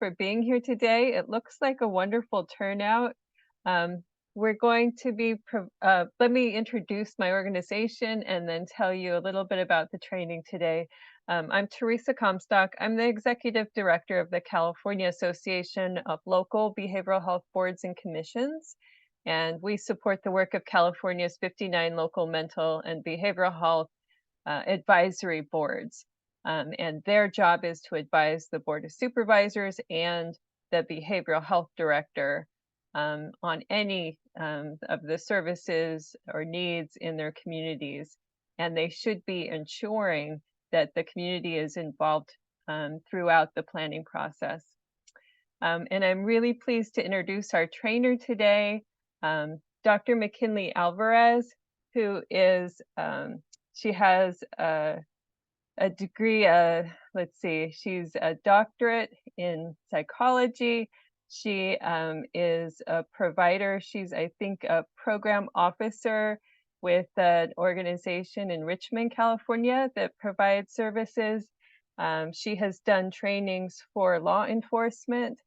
for being here today. It looks like a wonderful turnout. Um, we're going to be, let me introduce my organization and then tell you a little bit about the training today. I'm Teresa Comstock. I'm the Executive Director of the California Association of Local Behavioral Health Boards and Commissions. And we support the work of California's 59 local mental and behavioral health advisory boards. And their job is to advise the Board of Supervisors and the Behavioral Health Director on any of the services or needs in their communities. And they should be ensuring that the community is involved throughout the planning process. And I'm really pleased to introduce our trainer today, Dr. McKindley-Alvarez, who is, she has a degree, let's see, she's a doctorate in psychology. She is a provider. She's, I think, a program officer with an organization in Richmond, California that provides services. She has done trainings for law enforcement,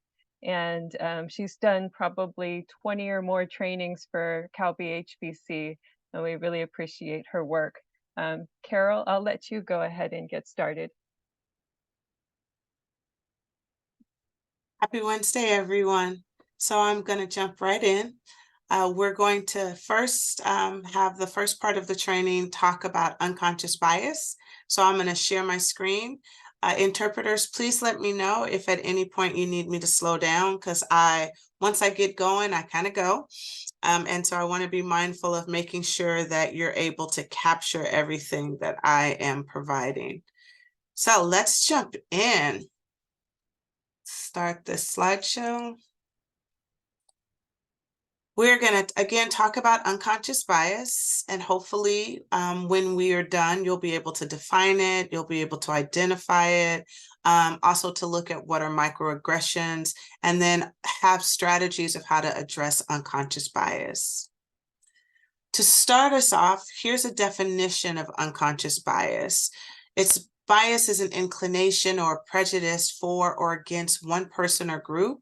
and she's done probably 20 or more trainings for Cal BHBC, and we really appreciate her work. Carole, I'll let you go ahead and get started. Happy Wednesday, everyone. So I'm going to jump right in. We're going to first have the first part of the training talk about unconscious bias. So I'm going to share my screen. Interpreters, please let me know if at any point you need me to slow down, because once I get going, I kind of go. And so I want to be mindful of making sure that you're able to capture everything that I am providing. So let's jump in. Start this slideshow. We're going to, again, talk about unconscious bias, and hopefully when we are done, you'll be able to define it, you'll be able to identify it, also to look at what are microaggressions, and then have strategies of how to address unconscious bias. To start us off, here's a definition of unconscious bias. Bias is an inclination or prejudice for or against one person or group.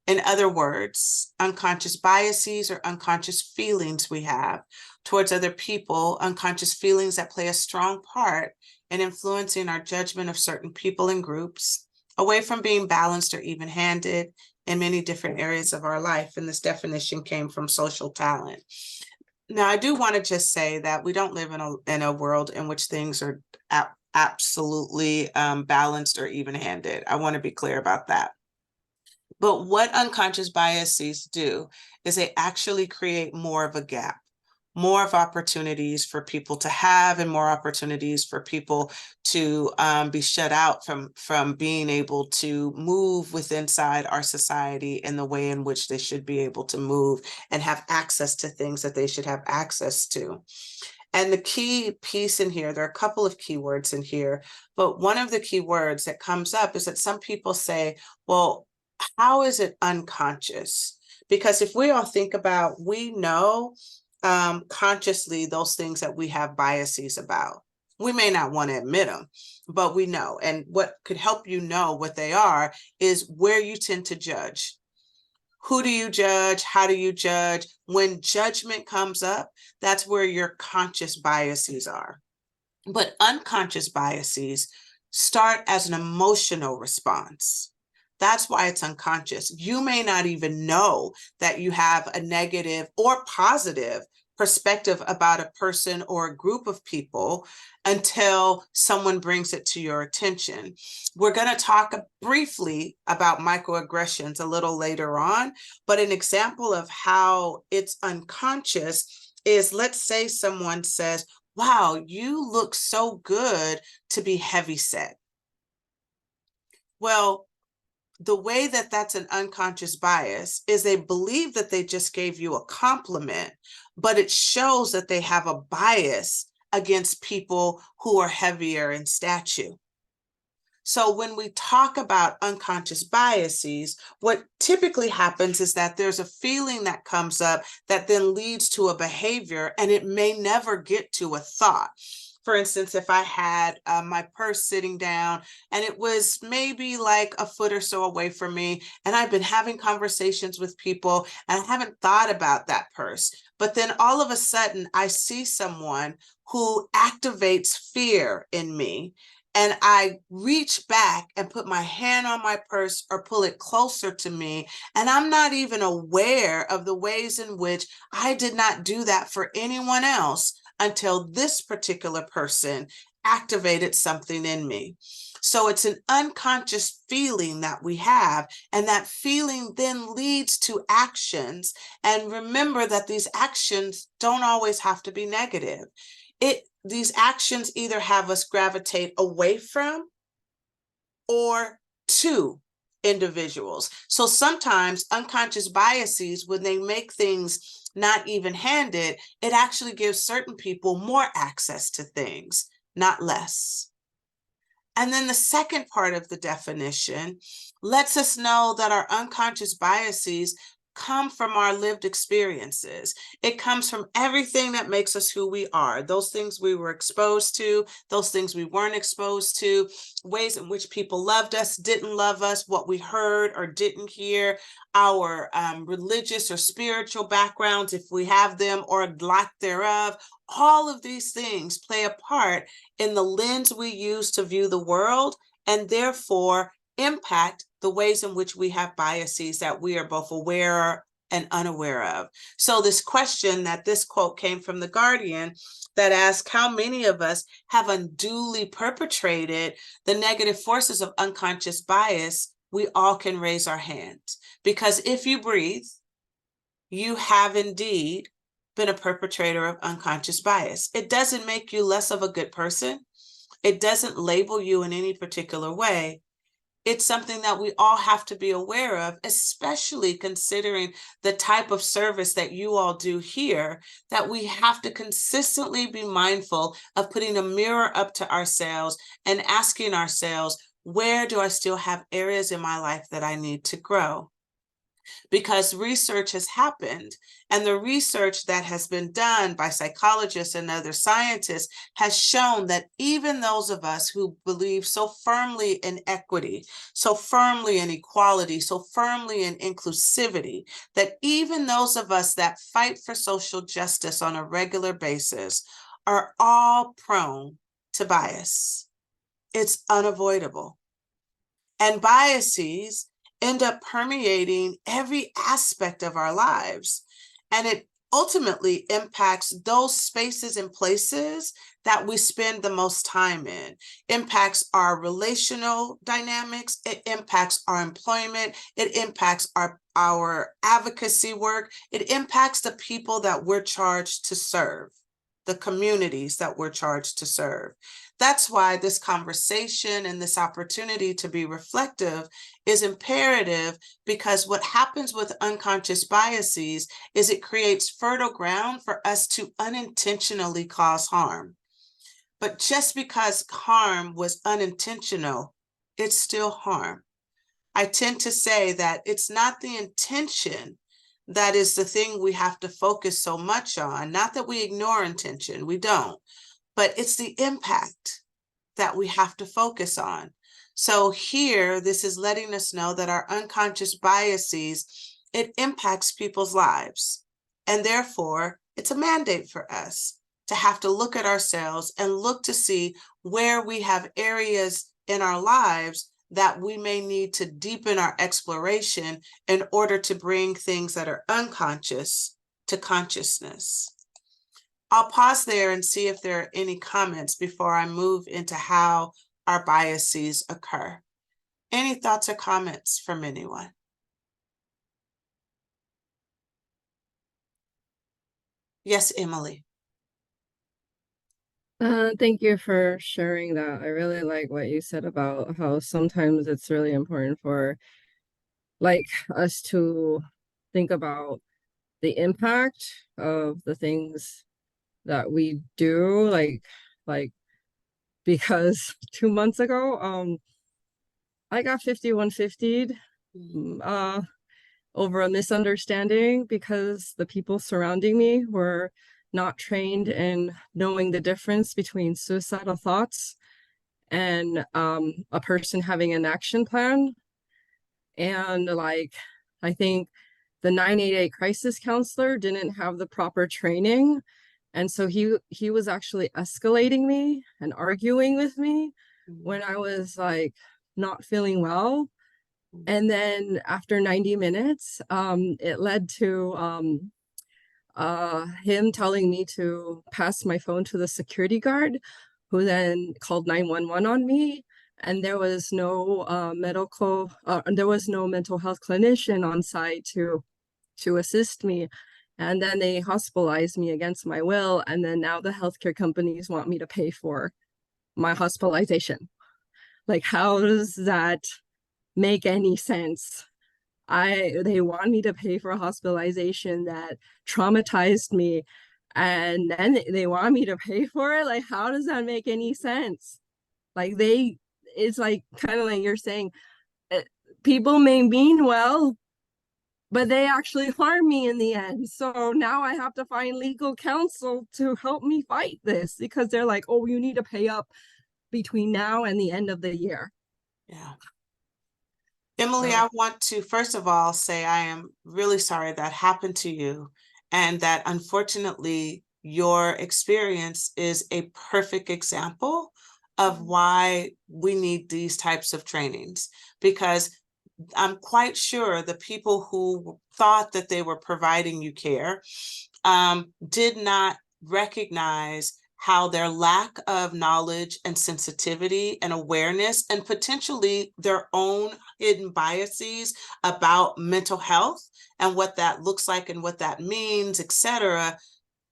In other words, unconscious biases or unconscious feelings we have towards other people, unconscious feelings that play a strong part in influencing our judgment of certain people and groups, away from being balanced or even-handed in many different areas of our life. And this definition came from Social Talent. Now, I do want to just say that we don't live in a world in which things are absolutely balanced or even-handed. I want to be clear about that. But what unconscious biases do is they actually create more of a gap, more of opportunities for people to have, and more opportunities for people to be shut out from being able to move inside our society in the way in which they should be able to move and have access to things that they should have access to. And the key piece in here, there are a couple of keywords in here, but one of the keywords that comes up is that some people say, well, how is it unconscious? Because if we all think about, we know consciously those things that we have biases about. We may not want to admit them, but we know. And what could help you know what they are is where you tend to judge. Who do you judge? How do you judge? When judgment comes up, that's where your conscious biases are. But unconscious biases start as an emotional response. That's why it's unconscious. You may not even know that you have a negative or positive perspective about a person or a group of people until someone brings it to your attention. We're going to talk briefly about microaggressions a little later on, but an example of how it's unconscious is, let's say someone says, wow, you look so good to be heavyset. Well, the way that that's an unconscious bias is they believe that they just gave you a compliment, but it shows that they have a bias against people who are heavier in stature. So when we talk about unconscious biases, what typically happens is that there's a feeling that comes up that then leads to a behavior, and it may never get to a thought. For instance, if I had my purse sitting down and it was maybe like a foot or so away from me, and I've been having conversations with people and I haven't thought about that purse, but then all of a sudden I see someone who activates fear in me, and I reach back and put my hand on my purse or pull it closer to me, and I'm not even aware of the ways in which I did not do that for anyone else until this particular person activated something in me. So it's an unconscious feeling that we have, and that feeling then leads to actions. And remember that these actions don't always have to be negative. These actions either have us gravitate away from or to individuals. So sometimes unconscious biases, when they make things not even handed, it actually gives certain people more access to things, not less. And then the second part of the definition lets us know that our unconscious biases come from our lived experiences. It comes from everything that makes us who we are, those things we were exposed to, those things we weren't exposed to, ways in which people loved us, didn't love us, what we heard or didn't hear, our religious or spiritual backgrounds, if we have them, or lack thereof. All of these things play a part in the lens we use to view the world, and therefore impact the ways in which we have biases that we are both aware and unaware of. So this question, that this quote came from The Guardian, that asks how many of us have unduly perpetrated the negative forces of unconscious bias, we all can raise our hands. Because if you breathe, you have indeed been a perpetrator of unconscious bias. It doesn't make you less of a good person. It doesn't label you in any particular way. It's something that we all have to be aware of, especially considering the type of service that you all do here, that we have to consistently be mindful of putting a mirror up to ourselves and asking ourselves, where do I still have areas in my life that I need to grow? Because research has happened, and the research that has been done by psychologists and other scientists has shown that even those of us who believe so firmly in equity, so firmly in equality, so firmly in inclusivity, that even those of us that fight for social justice on a regular basis are all prone to bias. It's unavoidable. And biases end up permeating every aspect of our lives. And it ultimately impacts those spaces and places that we spend the most time in, impacts our relational dynamics, it impacts our employment, it impacts our advocacy work, it impacts the people that we're charged to serve, the communities that we're charged to serve. That's why this conversation and this opportunity to be reflective is imperative, because what happens with unconscious biases is it creates fertile ground for us to unintentionally cause harm. But just because harm was unintentional, it's still harm. I tend to say that it's not the intention that is the thing we have to focus so much on. Not that we ignore intention, we don't. But it's the impact that we have to focus on. So here, this is letting us know that our unconscious biases, it impacts people's lives. And therefore, it's a mandate for us to have to look at ourselves and look to see where we have areas in our lives that we may need to deepen our exploration in order to bring things that are unconscious to consciousness. I'll pause there and see if there are any comments before I move into how our biases occur. Any thoughts or comments from anyone? Yes, Emily. Thank you for sharing that. I really like what you said about how sometimes it's really important for like us to think about the impact of the things that we do, like because 2 months ago, I got 5150'd over a misunderstanding because the people surrounding me were not trained in knowing the difference between suicidal thoughts and a person having an action plan. And like, I think the 988 crisis counselor didn't have the proper training. And so he was actually escalating me and arguing with me when I was like not feeling well. And then after 90 minutes, it led to him telling me to pass my phone to the security guard, who then called 911 on me. And there was no there was no mental health clinician on site to assist me. And then they hospitalized me against my will. And then now the healthcare companies want me to pay for my hospitalization. Like, how does that make any sense? They want me to pay for a hospitalization that traumatized me, and then they want me to pay for it. Like, how does that make any sense? Like, it's like kind of like you're saying, people may mean well, but they actually harm me in the end. So now I have to find legal counsel to help me fight this, because they're like, oh, you need to pay up between now and the end of the year. Yeah. Emily, I want to first of all say I am really sorry that happened to you, and that unfortunately your experience is a perfect example of why we need these types of trainings, because I'm quite sure the people who thought that they were providing you care did not recognize how their lack of knowledge and sensitivity and awareness, and potentially their own hidden biases about mental health and what that looks like and what that means, etc.,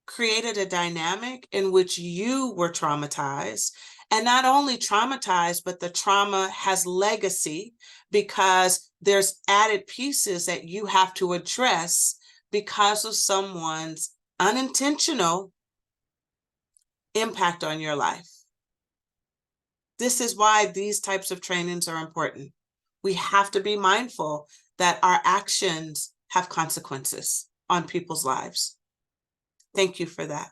created a dynamic in which you were traumatized. And not only traumatized, but the trauma has legacy, because there's added pieces that you have to address because of someone's unintentional impact on your life. This is why these types of trainings are important. We have to be mindful that our actions have consequences on people's lives. Thank you for that.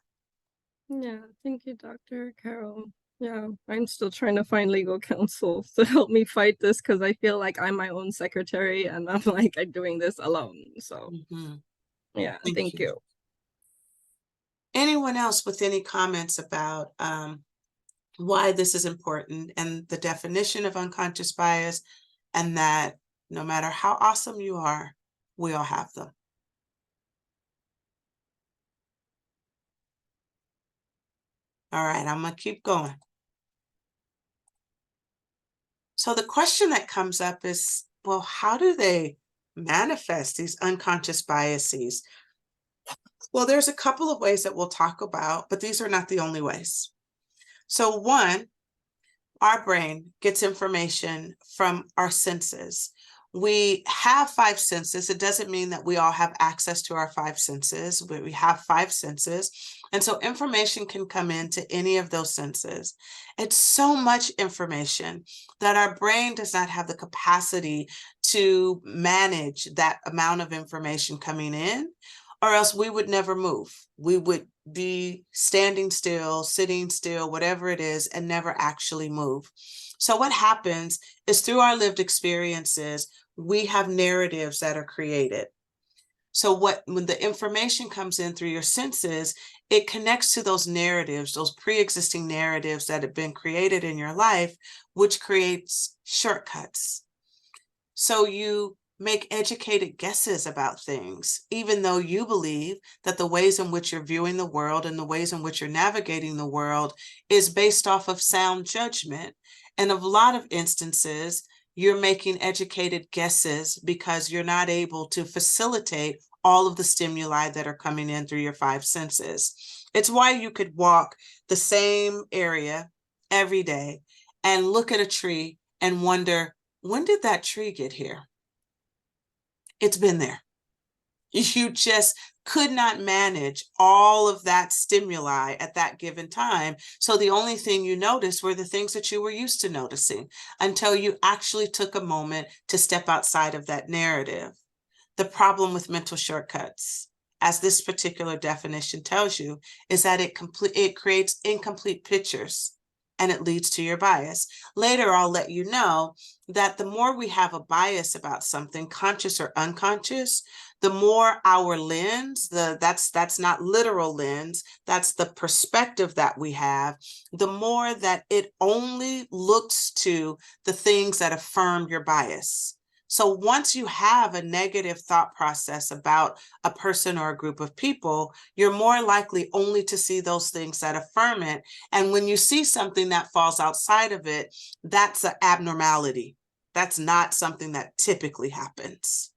Yeah, thank you, Dr. Carole. Yeah, I'm still trying to find legal counsel to help me fight this, because I feel like I'm my own secretary and I'm like, I'm doing this alone. So yeah, thank you. Anyone else with any comments about why this is important and the definition of unconscious bias, and that no matter how awesome you are, we all have them? All right, I'm gonna keep going. So the question that comes up is, well, how do they manifest these unconscious biases? Well, there's a couple of ways that we'll talk about, but these are not the only ways. So one, our brain gets information from our senses. We have 5 senses. It doesn't mean that we all have access to our 5 senses, but we have 5 senses. And so information can come into any of those senses. It's so much information that our brain does not have the capacity to manage that amount of information coming in, or else we would never move. We would be standing still, sitting still, whatever it is, and never actually move. So what happens is, through our lived experiences, we have narratives that are created. So when the information comes in through your senses, it connects to those narratives, those pre-existing narratives that have been created in your life, which creates shortcuts. So you make educated guesses about things, even though you believe that the ways in which you're viewing the world and the ways in which you're navigating the world is based off of sound judgment. And of a lot of instances, you're making educated guesses because you're not able to facilitate all of the stimuli that are coming in through your 5 senses. It's why you could walk the same area every day and look at a tree and wonder, when did that tree get here? It's been there. You just could not manage all of that stimuli at that given time. So the only thing you noticed were the things that you were used to noticing, until you actually took a moment to step outside of that narrative. The problem with mental shortcuts, as this particular definition tells you, is that it creates incomplete pictures and it leads to your bias. Later, I'll let you know that the more we have a bias about something, conscious or unconscious, the more our lens, that's not literal lens, that's the perspective that we have, the more that it only looks to the things that affirm your bias. So once you have a negative thought process about a person or a group of people, you're more likely only to see those things that affirm it. And when you see something that falls outside of it, that's an abnormality. That's not something that typically happens.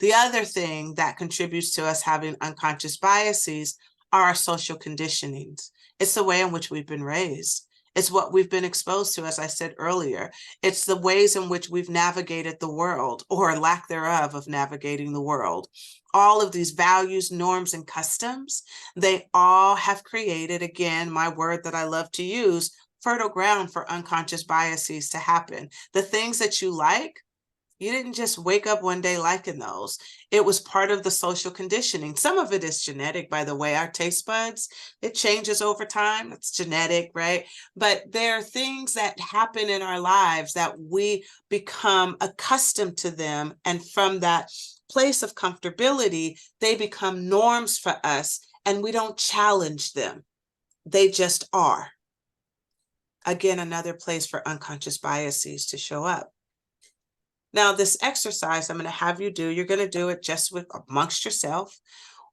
The other thing that contributes to us having unconscious biases are our social conditionings. It's the way in which we've been raised. It's what we've been exposed to, as I said earlier. It's the ways in which we've navigated the world, or lack thereof of navigating the world. All of these values, norms, and customs, they all have created, again, my word that I love to use, fertile ground for unconscious biases to happen. The things that you like, you didn't just wake up one day liking those. It was part of the social conditioning. Some of it is genetic, by the way. Our taste buds, it changes over time. It's genetic, right? But there are things that happen in our lives that we become accustomed to them. And from that place of comfortability, they become norms for us, and we don't challenge them. They just are. Again, another place for unconscious biases to show up. Now, this exercise I'm going to have you do, you're going to do it just amongst yourself,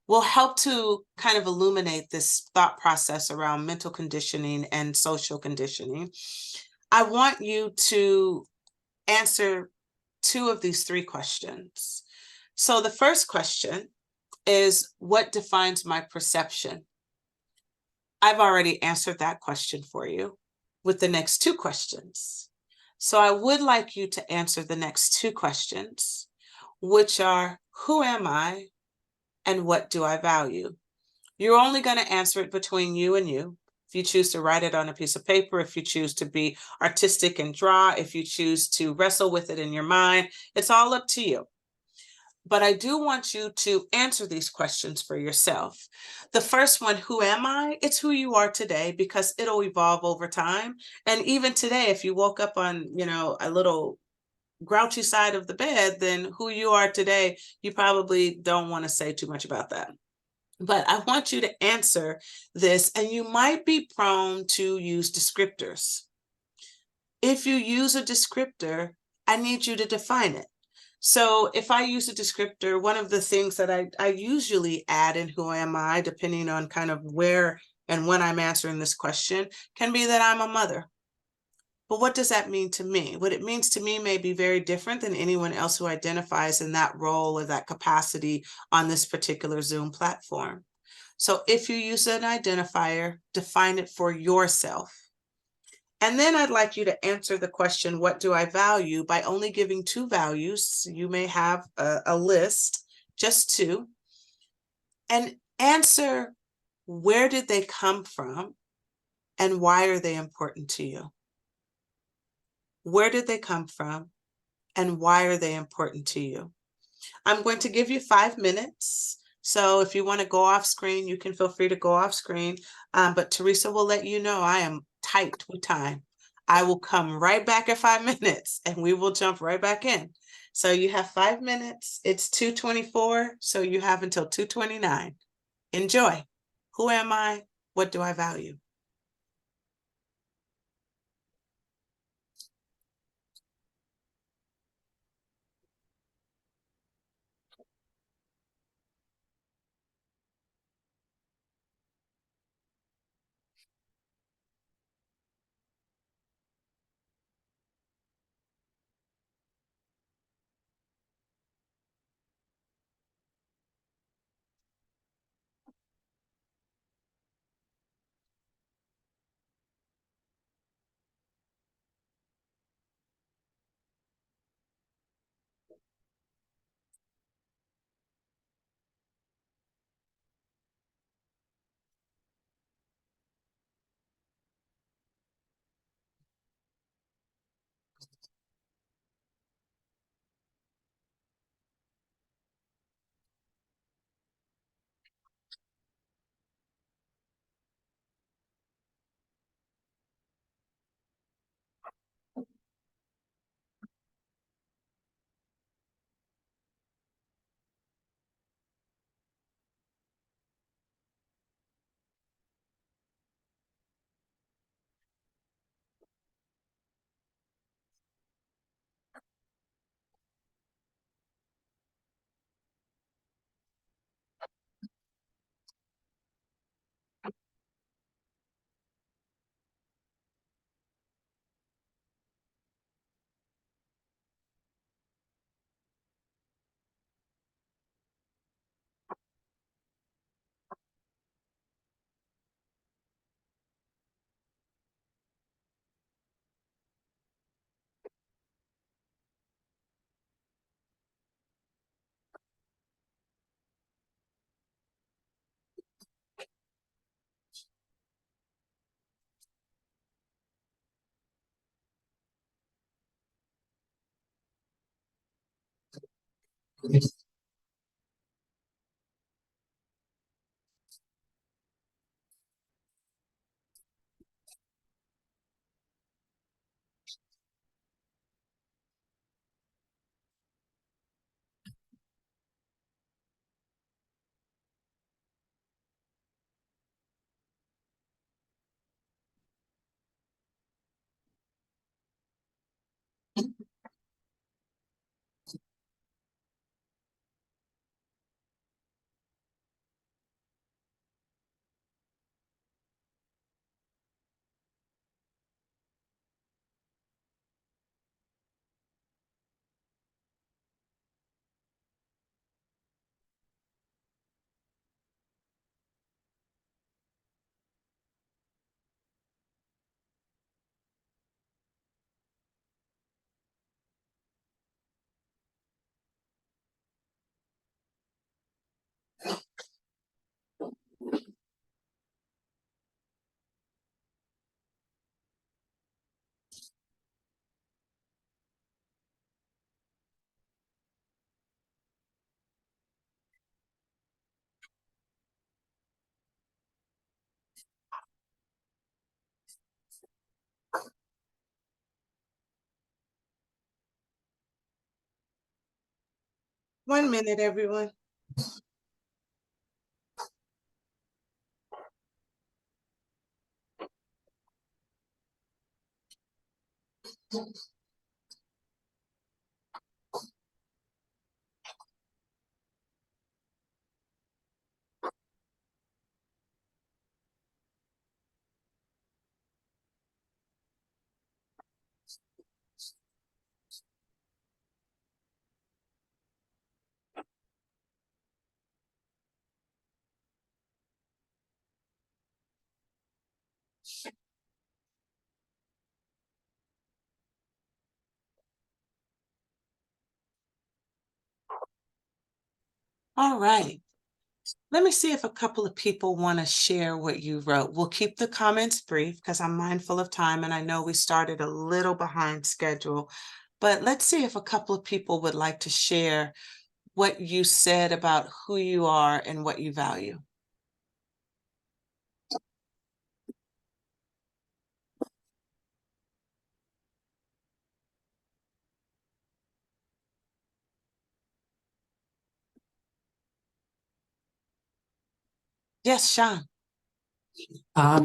will help to kind of illuminate this thought process around mental conditioning and social conditioning. I want you to answer two of these three questions. So the first question is, what defines my perception? I've already answered that question for you with the next two questions. So I would like you to answer the next two questions, which are, who am I and what do I value? You're only going to answer it between you and you. If you choose to write it on a piece of paper, if you choose to be artistic and draw, if you choose to wrestle with it in your mind, it's all up to you. But I do want you to answer these questions for yourself. The first one, who am I? It's who you are today, because it'll evolve over time. And even today, if you woke up on, a little grouchy side of the bed, then who you are today, you probably don't want to say too much about that. But I want you to answer this, and you might be prone to use descriptors. If you use a descriptor, I need you to define it. So if I use a descriptor, one of the things that I usually add in who am I, depending on kind of where and when I'm answering this question, can be that I'm a mother. But what does that mean to me? What it means to me may be very different than anyone else who identifies in that role or that capacity on this particular Zoom platform. So if you use an identifier, define it for yourself. And then I'd like you to answer the question, what do I value, by only giving two values. You may have a list, just two. And answer, where did they come from and why are they important to you? Where did they come from and why are they important to you? I'm going to give you 5 minutes. So if you want to go off screen, you can feel free to go off screen. But Teresa will let you know I am tight with time. I will come right back at 5 minutes and we will jump right back in. So you have 5 minutes. It's 2:24, so you have until 2:29. Enjoy. Who am I? What do I value? 1 minute, everyone. All right. Let me see if a couple of people want to share what you wrote. We'll keep the comments brief because I'm mindful of time and I know we started a little behind schedule. But let's see if a couple of people would like to share what you said about who you are and what you value. Yes, Sean.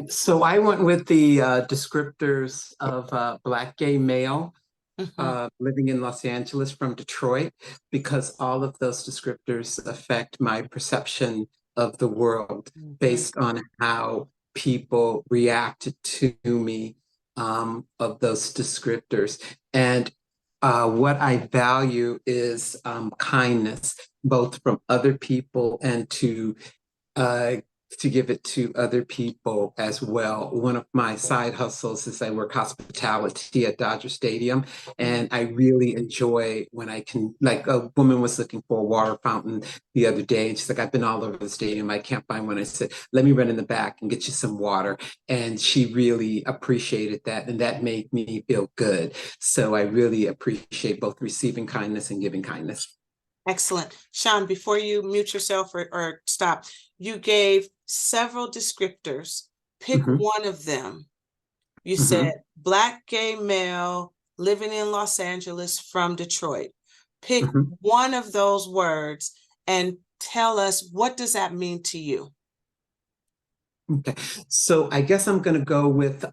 So I went with the descriptors of Black gay male living in Los Angeles from Detroit, because all of those descriptors affect my perception of the world based on how people react to me of those descriptors. And what I value is kindness, both from other people and uh, to give it to other people as well. One of my side hustles is I work hospitality at Dodger Stadium, and I really enjoy when I can, like a woman was looking for a water fountain the other day, and she's like, I've been all over the stadium, I can't find one. I said, let me run in the back and get you some water. And she really appreciated that, and that made me feel good. So I really appreciate both receiving kindness and giving kindness. Excellent. Sean, before you mute yourself or stop, you gave several descriptors. Pick one of them. You said Black gay male living in Los Angeles from Detroit. Pick one of those words and tell us, what does that mean to you? Okay, so I guess I'm going to go with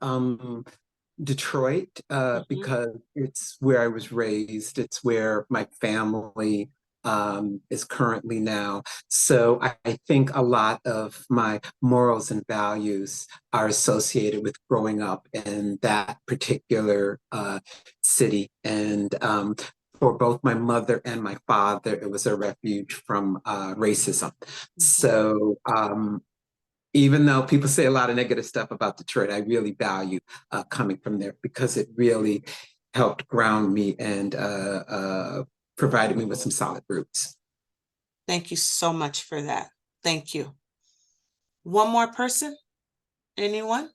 Detroit, because it's where I was raised. It's where my family is currently now. So I think a lot of my morals and values are associated with growing up in that particular city. And for both my mother and my father, it was a refuge from racism. So even though people say a lot of negative stuff about Detroit, I really value coming from there because it really helped ground me and provided me with some solid roots. Thank you so much for that. Thank you. One more person? Anyone?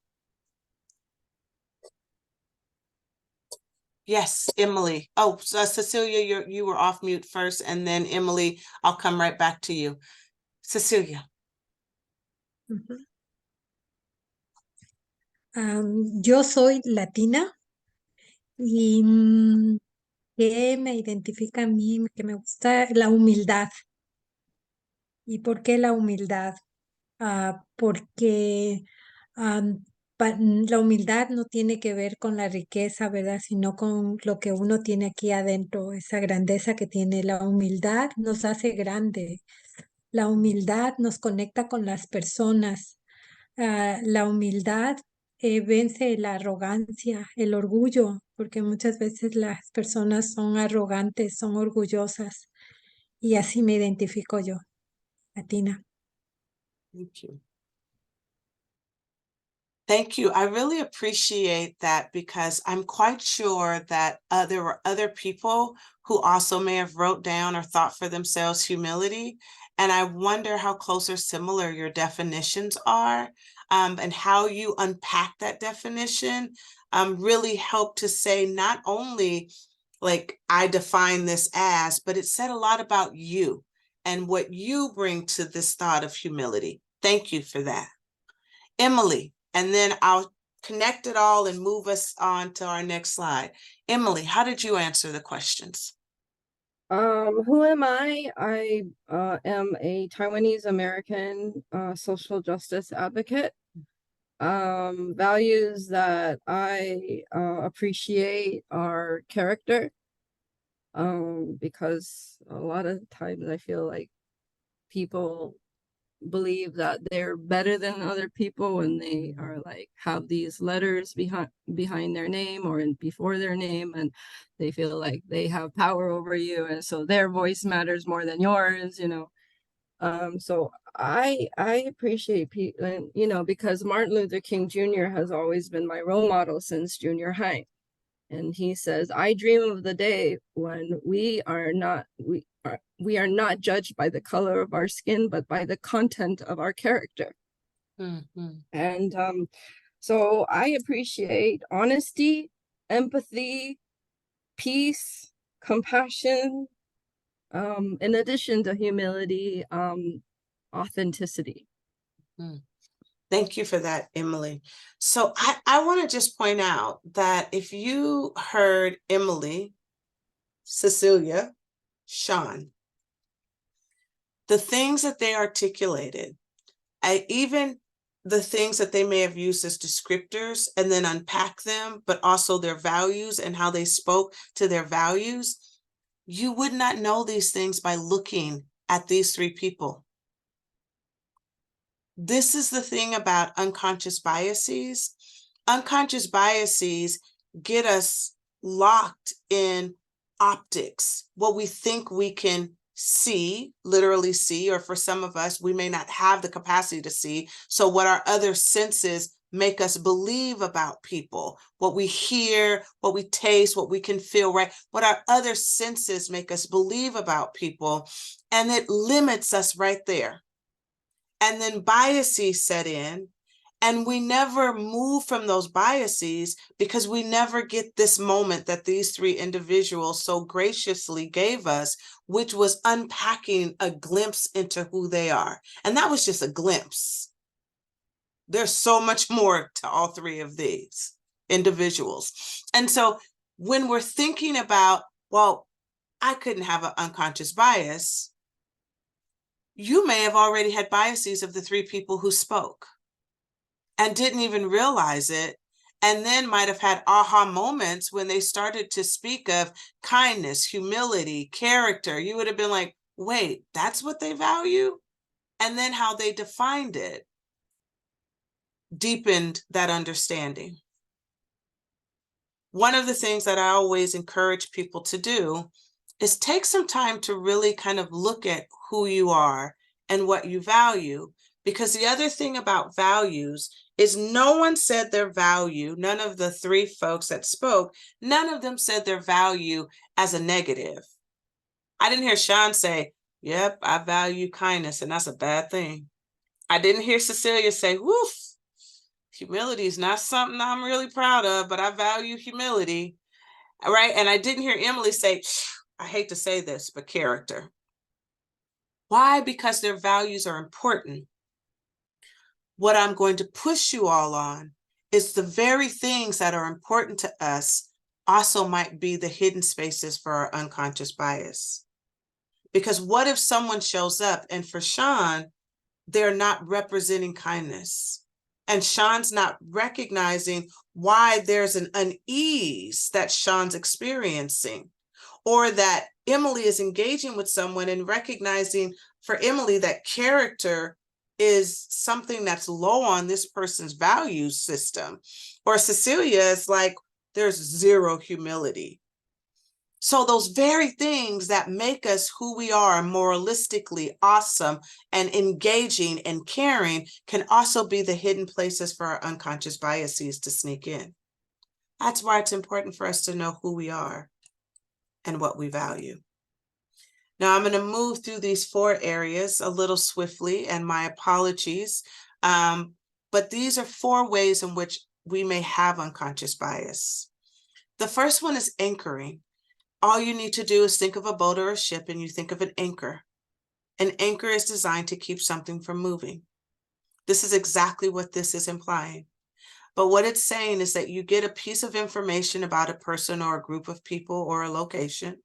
Yes, Emily. Oh, so Cecilia, you were off mute first, and then Emily, I'll come right back to you. Cecilia. Ujú. Yo soy latina y ¿qué me identifica a mí? Que me gusta la humildad. ¿Y por qué la humildad? Porque la humildad no tiene que ver con la riqueza, ¿verdad? Sino con lo que uno tiene aquí adentro, esa grandeza que tiene. La humildad nos hace grande. La humildad nos conecta con las personas. La humildad vence la arrogancia, el orgullo, porque muchas veces las personas son arrogantes, son orgullosas. Y así me identifico yo, Latina. Thank you. Thank you. I really appreciate that because I'm quite sure that there were other people who also may have wrote down or thought for themselves humility. And I wonder how close or similar your definitions are, and how you unpack that definition really helped to say not only like I define this as, but it said a lot about you and what you bring to this thought of humility. Thank you for that. Emily, and then I'll connect it all and move us on to our next slide. Emily, how did you answer the questions? Who am I? I am a Taiwanese American social justice advocate. Values that I appreciate are character, because a lot of times I feel like people believe that they're better than other people and they are like have these letters behind their name or before their name, and they feel like they have power over you, and so their voice matters more than yours, so I appreciate people, because Martin Luther King Jr. has always been my role model since junior high. And he says, I dream of the day when we are not judged by the color of our skin, but by the content of our character. Mm-hmm. And so I appreciate honesty, empathy, peace, compassion, in addition to humility, authenticity. Mm. Thank you for that, Emily. So I want to just point out that if you heard Emily, Cecilia, Sean, the things that they articulated, even the things that they may have used as descriptors and then unpack them, but also their values and how they spoke to their values, you would not know these things by looking at these three people. This is the thing about unconscious biases. Unconscious biases get us locked in optics, what we think we can see, literally see, or for some of us, we may not have the capacity to see. So what our other senses make us believe about people, what we hear, what we taste, what we can feel, right? What our other senses make us believe about people, and it limits us right there. And then biases set in, and we never move from those biases because we never get this moment that these three individuals so graciously gave us, which was unpacking a glimpse into who they are. And that was just a glimpse. There's so much more to all three of these individuals. And so when we're thinking about, well, I couldn't have an unconscious bias, you may have already had biases of the three people who spoke and didn't even realize it, and then might have had aha moments when they started to speak of kindness, humility, character. You would have been like, wait, that's what they value? And then how they defined it deepened that understanding. One of the things that I always encourage people to do is take some time to really kind of look at who you are and what you value. Because the other thing about values is no one said their value, none of the three folks that spoke, none of them said their value as a negative. I didn't hear Sean say, yep, I value kindness, and that's a bad thing. I didn't hear Cecilia say, woof, humility is not something I'm really proud of, but I value humility. right? And I didn't hear Emily say, I hate to say this, but character. Why? Because their values are important. What I'm going to push you all on is the very things that are important to us also might be the hidden spaces for our unconscious bias. Because what if someone shows up and for Sean, they're not representing kindness? And Sean's not recognizing why there's an unease that Sean's experiencing, or that Emily is engaging with someone and recognizing for Emily that character is something that's low on this person's value system. Or Cecilia is like, there's zero humility. So those very things that make us who we are, moralistically awesome and engaging and caring, can also be the hidden places for our unconscious biases to sneak in. That's why it's important for us to know who we are and what we value. Now I'm going to move through these 4 areas a little swiftly, and my apologies. But these are 4 ways in which we may have unconscious bias. The first one is anchoring. All you need to do is think of a boat or a ship, and you think of an anchor. An anchor is designed to keep something from moving. This is exactly what this is implying. But what it's saying is that you get a piece of information about a person or a group of people or a location,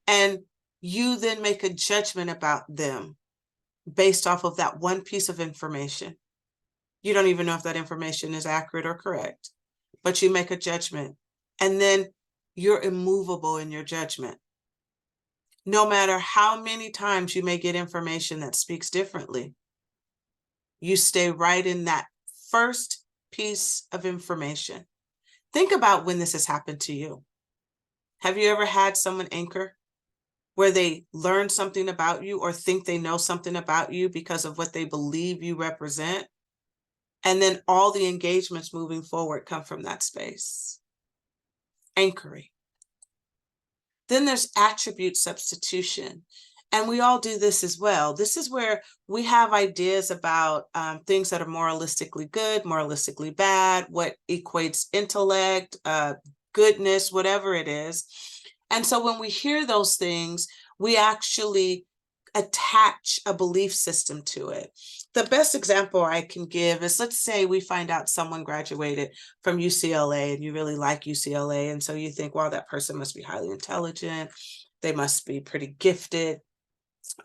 and you then make a judgment about them based off of that one piece of information. You don't even know if that information is accurate or correct, but you make a judgment, and then you're immovable in your judgment. No matter how many times you may get information that speaks differently, you stay right in that first piece of information. Think about when this has happened to you. Have you ever had someone anchor where they learn something about you or think they know something about you because of what they believe you represent? And then all the engagements moving forward come from that space. Anchoring. Then there's attribute substitution. And we all do this as well. This is where we have ideas about things that are moralistically good, moralistically bad, what equates intellect, goodness, whatever it is. And so when we hear those things, we actually attach a belief system to it. The best example I can give is, let's say we find out someone graduated from UCLA and you really like UCLA. And so you think, well, that person must be highly intelligent. They must be pretty gifted,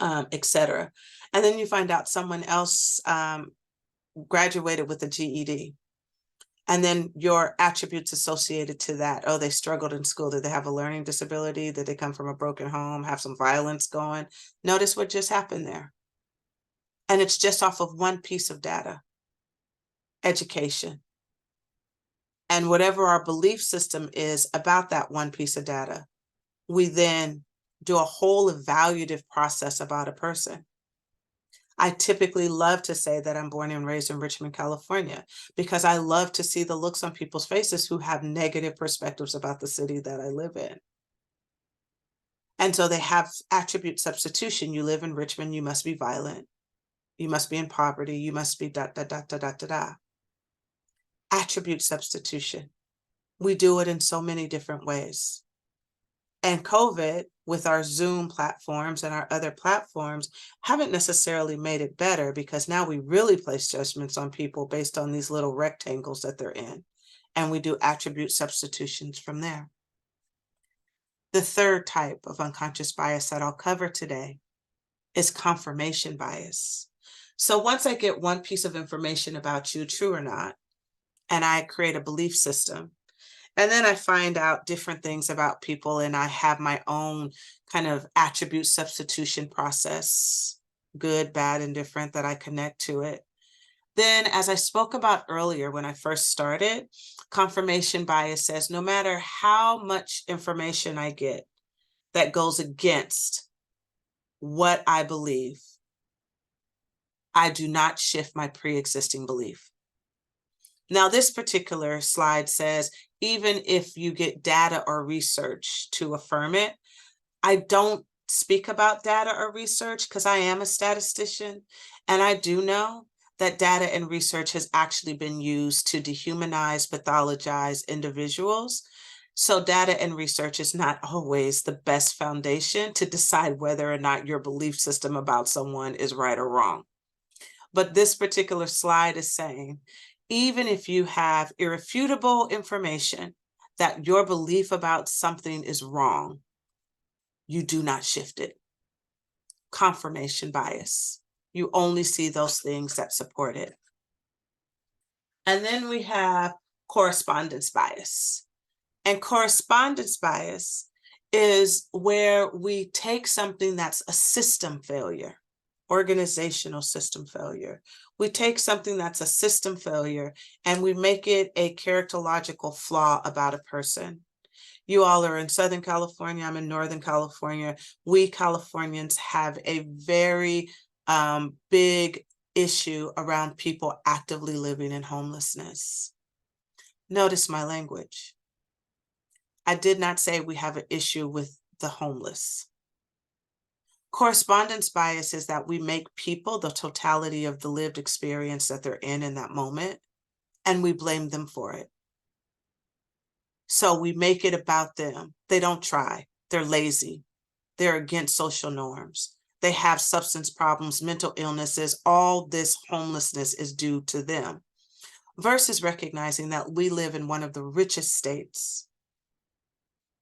etc. And then you find out someone else graduated with a GED. And then your attributes associated to that. Oh, they struggled in school. Did they have a learning disability? Did they come from a broken home, have some violence going? Notice what just happened there. And it's just off of one piece of data, education. And whatever our belief system is about that one piece of data, we then do a whole evaluative process about a person. I typically love to say that I'm born and raised in Richmond, California, because I love to see the looks on people's faces who have negative perspectives about the city that I live in. And so they have attribute substitution. You live in Richmond, you must be violent. You must be in poverty. You must be da, da, da, da, da, da, da. Attribute substitution. We do it in so many different ways. And COVID, with our Zoom platforms and our other platforms, haven't necessarily made it better, because now we really place judgments on people based on these little rectangles that they're in. And we do attribute substitutions from there. The third type of unconscious bias that I'll cover today is confirmation bias. So once I get one piece of information about you, true or not, and I create a belief system, and then I find out different things about people, and I have my own kind of attribute substitution process, good, bad, and different, that I connect to it. Then, as I spoke about earlier when I first started, confirmation bias says no matter how much information I get that goes against what I believe, I do not shift my pre-existing belief. Now, this particular slide says, even if you get data or research to affirm it, I don't speak about data or research because I am a statistician, and I do know that data and research has actually been used to dehumanize, pathologize individuals. So data and research is not always the best foundation to decide whether or not your belief system about someone is right or wrong. But this particular slide is saying, even if you have irrefutable information that your belief about something is wrong, you do not shift it. Confirmation bias. You only see those things that support it. And then we have correspondence bias. And correspondence bias is where we take something that's a system failure, organizational system failure. We take something that's a system failure and we make it a characterological flaw about a person. You all are in Southern California, I'm in Northern California. We Californians have a very big issue around people actively living in homelessness. Notice my language. I did not say we have an issue with the homeless. Correspondence bias is that we make people the totality of the lived experience that they're in that moment, and we blame them for it. So we make it about them. They don't try. They're lazy. They're against social norms. They have substance problems, mental illnesses. All this homelessness is due to them. Versus recognizing that we live in one of the richest states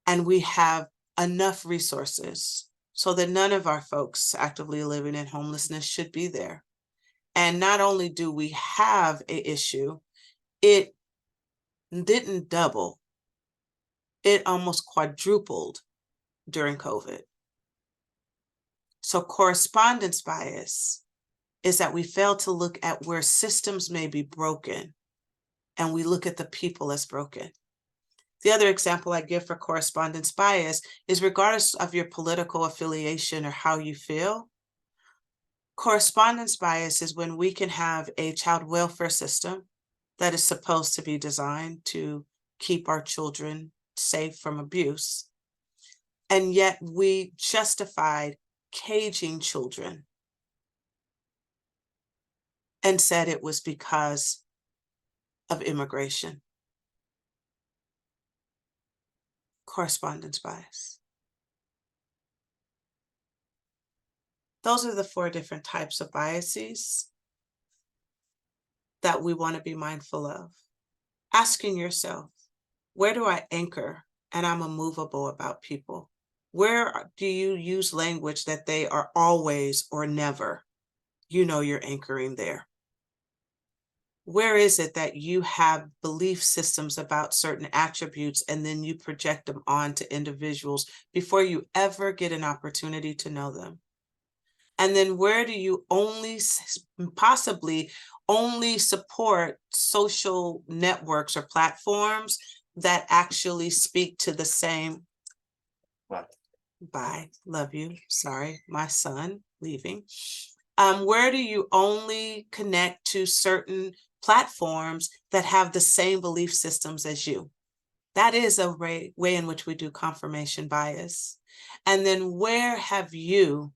and we have enough resources so that none of our folks actively living in homelessness should be there. And not only do we have an issue, it didn't double. It almost quadrupled during COVID. So correspondence bias is that we fail to look at where systems may be broken and we look at the people as broken. The other example I give for correspondence bias is regardless of your political affiliation or how you feel, correspondence bias is when we can have a child welfare system that is supposed to be designed to keep our children safe from abuse, and yet we justified caging children and said it was because of immigration. Correspondence bias. Those are the 4 different types of biases that we want to be mindful of. Asking yourself, where do I anchor and I'm immovable about people? Where do you use language that they are always or never? You know you're anchoring there. Where is it that you have belief systems about certain attributes and then you project them onto individuals before you ever get an opportunity to know them? And then where do you possibly only support social networks or platforms that actually speak to the same? Bye, love you, sorry, my son leaving. Where do you only connect to certain platforms that have the same belief systems as you? That is a way in which we do confirmation bias. And then where have you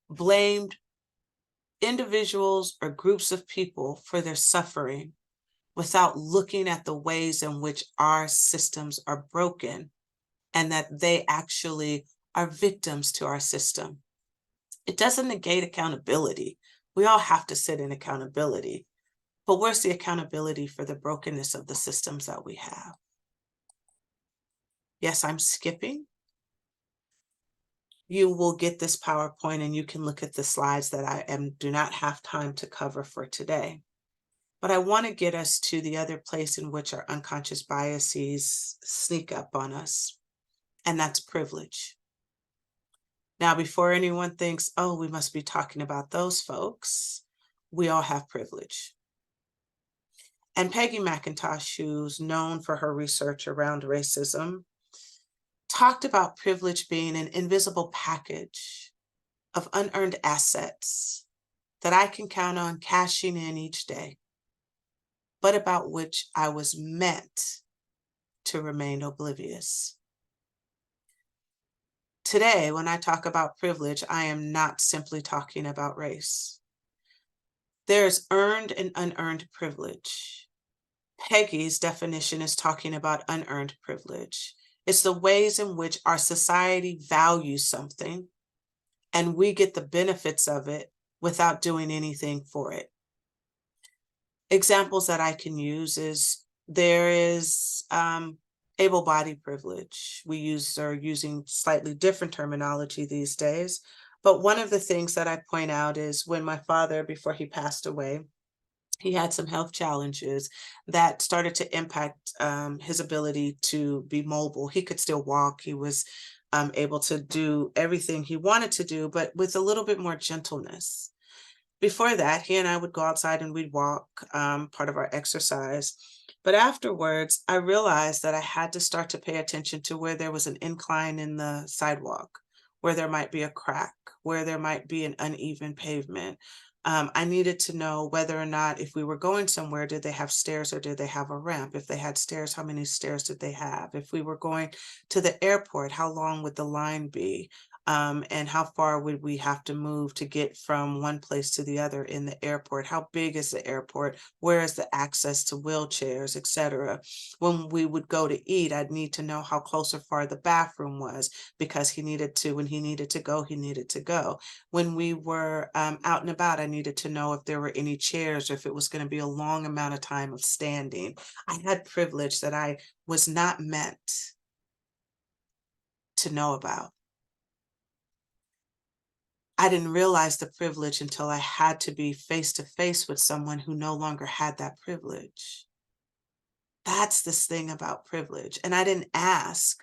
blamed individuals or groups of people for their suffering without looking at the ways in which our systems are broken and that they actually are victims to our system? It doesn't negate accountability. We all have to sit in accountability, but where's the accountability for the brokenness of the systems that we have? Yes, I'm skipping. You will get this PowerPoint and you can look at the slides that I do not have time to cover for today. But I want to get us to the other place in which our unconscious biases sneak up on us, and that's privilege. Now, before anyone thinks, oh, we must be talking about those folks, we all have privilege. And Peggy McIntosh, who's known for her research around racism, talked about privilege being an invisible package of unearned assets that I can count on cashing in each day, but about which I was meant to remain oblivious. Today, when I talk about privilege, I am not simply talking about race. There's earned and unearned privilege. Peggy's definition is talking about unearned privilege. It's the ways in which our society values something and we get the benefits of it without doing anything for it. Examples that I can use is there is able-bodied privilege. We are using slightly different terminology these days, but one of the things that I point out is when my father, before he passed away, he had some health challenges that started to impact his ability to be mobile. He could still walk. He was able to do everything he wanted to do, but with a little bit more gentleness. Before that, he and I would go outside and we'd walk, part of our exercise. But afterwards, I realized that I had to start to pay attention to where there was an incline in the sidewalk, where there might be a crack, where there might be an uneven pavement. I needed to know whether or not if we were going somewhere, did they have stairs or did they have a ramp? If they had stairs, how many stairs did they have? If we were going to the airport, how long would the line be? And how far would we have to move to get from one place to the other in the airport? How big is the airport? Where is the access to wheelchairs, etc.? When we would go to eat, I'd need to know how close or far the bathroom was because when he needed to go, he needed to go. When we were out and about, I needed to know if there were any chairs or if it was going to be a long amount of time of standing. I had privilege that I was not meant to know about. I didn't realize the privilege until I had to be face to face with someone who no longer had that privilege. That's this thing about privilege. And I didn't ask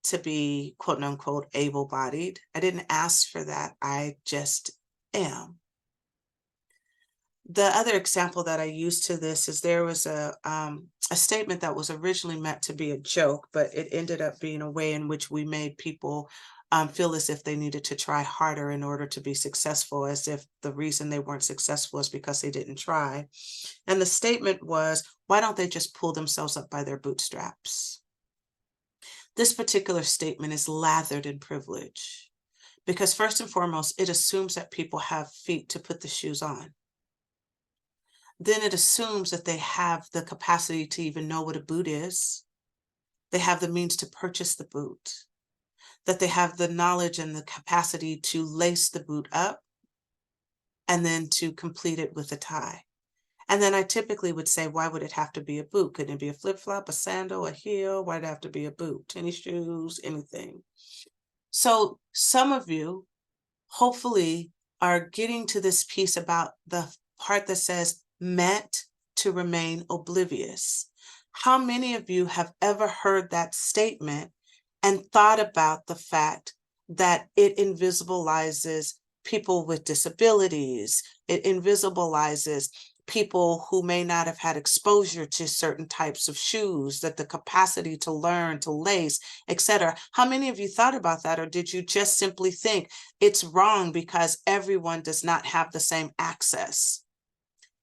to be quote unquote able-bodied. I didn't ask for that. I just am. The other example that I use to this is there was a statement that was originally meant to be a joke, but it ended up being a way in which we made people feel as if they needed to try harder in order to be successful, as if the reason they weren't successful is because they didn't try. And the statement was, why don't they just pull themselves up by their bootstraps? This particular statement is lathered in privilege because first and foremost, it assumes that people have feet to put the shoes on. Then it assumes that they have the capacity to even know what a boot is. They have the means to purchase the boot, that they have the knowledge and the capacity to lace the boot up and then to complete it with a tie. And then I typically would say, why would it have to be a boot? Couldn't it be a flip-flop, a sandal, a heel? Why'd it have to be a boot? Tennis shoes, anything. So some of you hopefully are getting to this piece about the part that says meant to remain oblivious. How many of you have ever heard that statement and thought about the fact that it invisibilizes people with disabilities? It invisibilizes people who may not have had exposure to certain types of shoes, that the capacity to learn, to lace, etc. How many of you thought about that, or did you just simply think it's wrong because everyone does not have the same access?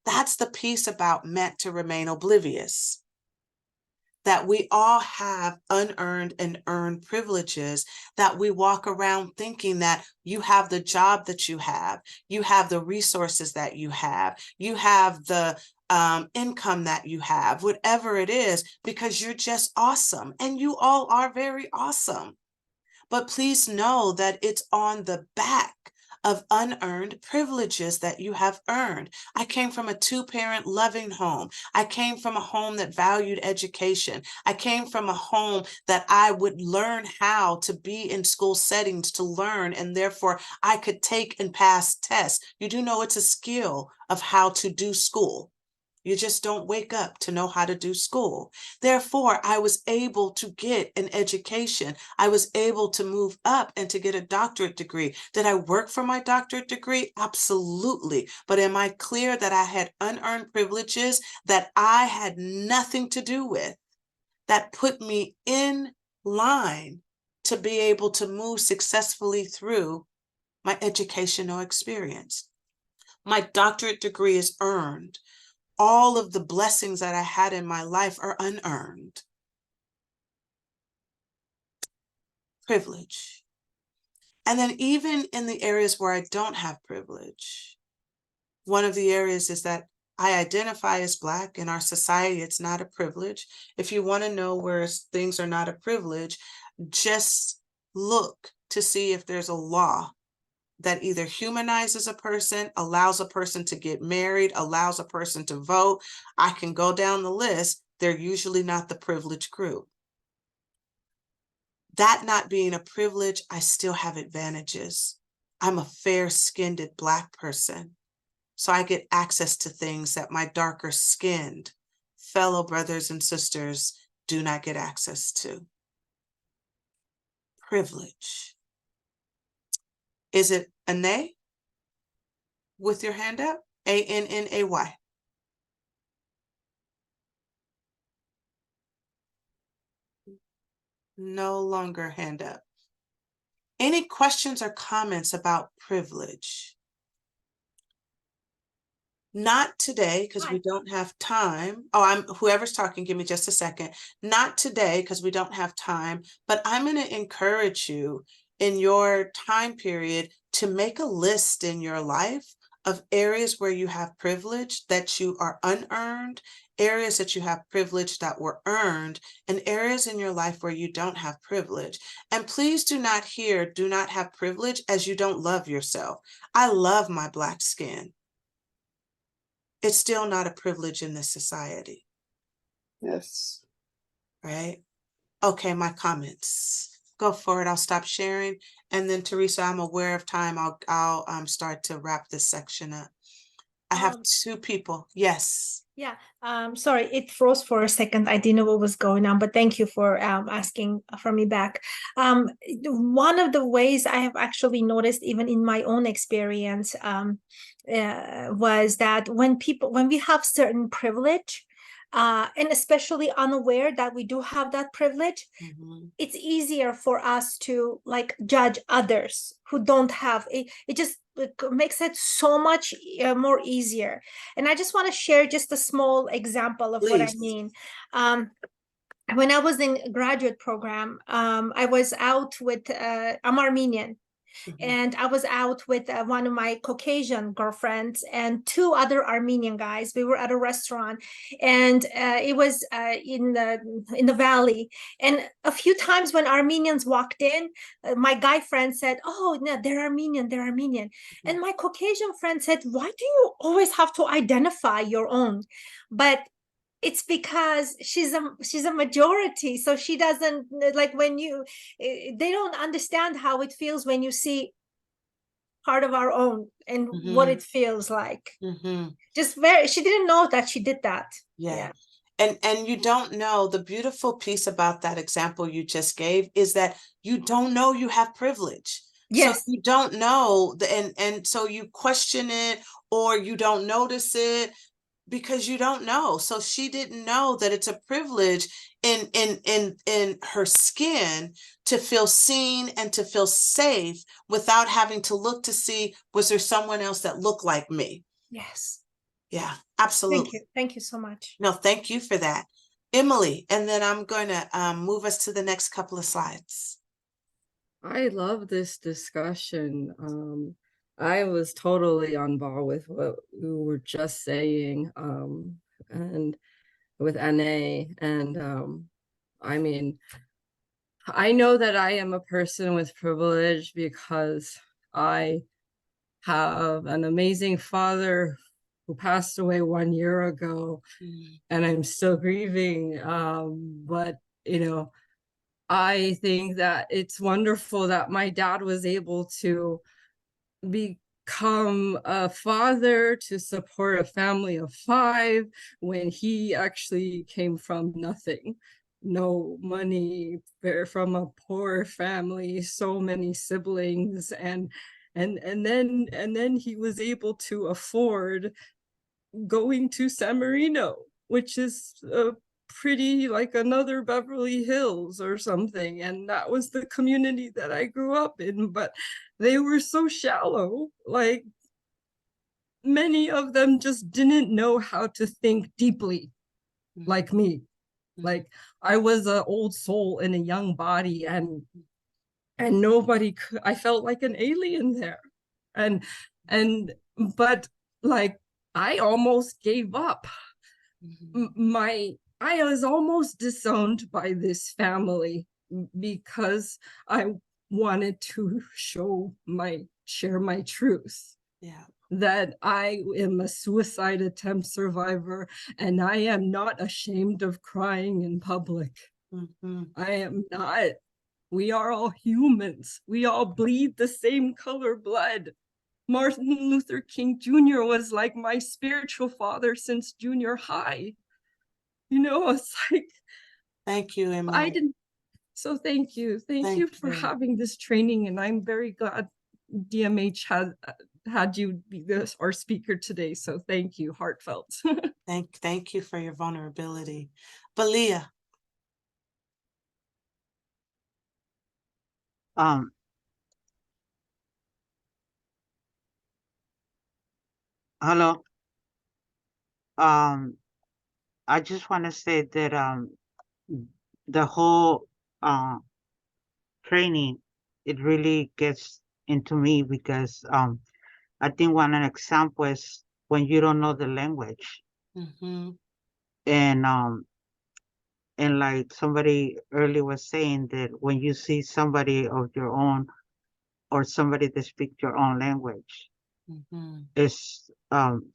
That's the piece about meant to remain oblivious. That we all have unearned and earned privileges, that we walk around thinking that you have the job that you have the resources that you have the income that you have, whatever it is, because you're just awesome. And you all are very awesome. But please know that it's on the back of unearned privileges that you have earned. I came from a two-parent loving home. I came from a home that valued education. I came from a home that I would learn how to be in school settings to learn, and therefore I could take and pass tests. You do know it's a skill of how to do school. You just don't wake up to know how to do school. Therefore, I was able to get an education. I was able to move up and to get a doctorate degree. Did I work for my doctorate degree? Absolutely. But am I clear that I had unearned privileges that I had nothing to do with, that put me in line to be able to move successfully through my educational experience? My doctorate degree is earned. All of the blessings that I had in my life are unearned. Privilege. And then even in the areas where I don't have privilege, one of the areas is that I identify as Black. In our society, it's not a privilege. If you want to know where things are not a privilege, just look to see if there's a law that either humanizes a person, allows a person to get married, allows a person to vote. I can go down the list. They're usually not the privileged group. That not being a privilege, I still have advantages. I'm a fair-skinned Black person, so I get access to things that my darker skinned fellow brothers and sisters do not get access to. Privilege. Is it Anay with your hand up? A-N-N-A-Y. No longer hand up. Any questions or comments about privilege? Not today, because we don't have time. Oh, whoever's talking, give me just a second. Not today, because we don't have time, but I'm going to encourage you in your time period to make a list in your life of areas where you have privilege that you are unearned, areas that you have privilege that were earned, and areas in your life where you don't have privilege. And please do not hear do not have privilege as you don't love yourself. I love my Black skin. It's still not a privilege in this society. Yes. Right? Okay, my comments. Go for it. I'll stop sharing. And then Teresa, I'm aware of time. I'll start to wrap this section up. I have two people. Yes. Yeah, sorry, it froze for a second. I didn't know what was going on, but thank you for asking for me back. One of the ways I have actually noticed, even in my own experience, was that when we have certain privilege, and especially unaware that we do have that privilege, it's easier for us to like judge others who don't have it. It just makes it so much more easier. And I just want to share just a small example of what I mean. When I was in graduate program, I was out with, I'm Armenian. And I was out with one of my Caucasian girlfriends and two other Armenian guys. We were at a restaurant, and it was in the valley. And a few times when Armenians walked in, my guy friend said, "Oh, no, they're Armenian, they're Armenian." And my Caucasian friend said, "Why do you always have to identify your own?" But it's because she's a majority, so she doesn't like when they don't understand how it feels when you see part of our own and what it feels like. Just she didn't know that she did that. Yeah. And you don't know, the beautiful piece about that example you just gave is that you don't know you have privilege. Yes. So you don't know, and so you question it or you don't notice it because you don't know. So she didn't know that it's a privilege in her skin to feel seen and to feel safe without having to look to see, was there someone else that looked like me? Yes. Yeah, absolutely. Thank you so much. No, thank you for that. Emily, and then I'm going to move us to the next couple of slides. I love this discussion. I was totally on ball with what you were just saying, and with Anne. And I mean, I know that I am a person with privilege because I have an amazing father who passed away 1 year ago, and I'm still grieving. But you know, I think that it's wonderful that my dad was able to become a father to support a family of 5 when he actually came from nothing, no money, from a poor family, so many siblings, and then he was able to afford going to San Marino, which is pretty like another Beverly Hills or something. And that was the community that I grew up in, but they were so shallow. Like, many of them just didn't know how to think deeply like me. Like, I was an old soul in a young body, and nobody could, I felt like an alien there. But like, I almost gave up. I was almost disowned by this family because I wanted to share my truth. Yeah. That I am a suicide attempt survivor and I am not ashamed of crying in public. I am not. We are all humans. We all bleed the same color blood. Martin Luther King Jr. was like my spiritual father since junior high. You know, it's like, Thank you, I Emily. didn't. So thank you. Thank you for having this training. And I'm very glad DMH had you be our speaker today. So thank you, heartfelt. Thank you for your vulnerability. Balia. Hello. I just want to say that the whole training, it really gets into me because I think one example is when you don't know the language and like somebody earlier was saying that when you see somebody of your own or somebody that speaks your own language, it's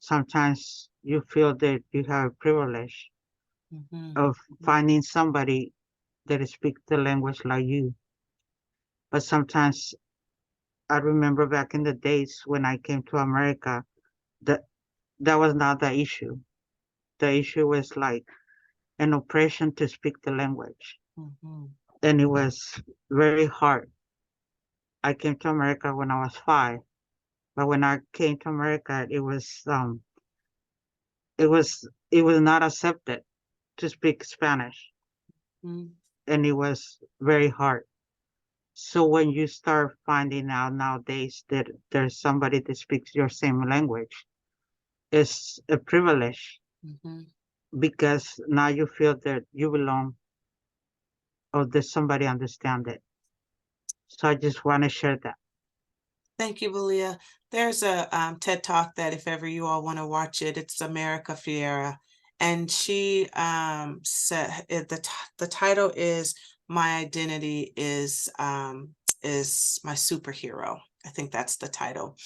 sometimes you feel that you have a privilege of finding somebody that speaks the language like you. But sometimes I remember back in the days when I came to America, that that was not the issue. The issue was like an oppression to speak the language. And it was very hard. I came to America when I was 5, but when I came to America, it was not accepted to speak Spanish, and it was very hard. So when you start finding out nowadays that there's somebody that speaks your same language, it's a privilege because now you feel that you belong or that somebody understands it. So I just want to share that. Thank you, Balia. There's a TED Talk that if ever you all want to watch it, it's America Fiera. And she said the title is My Identity is My Superhero. I think that's the title.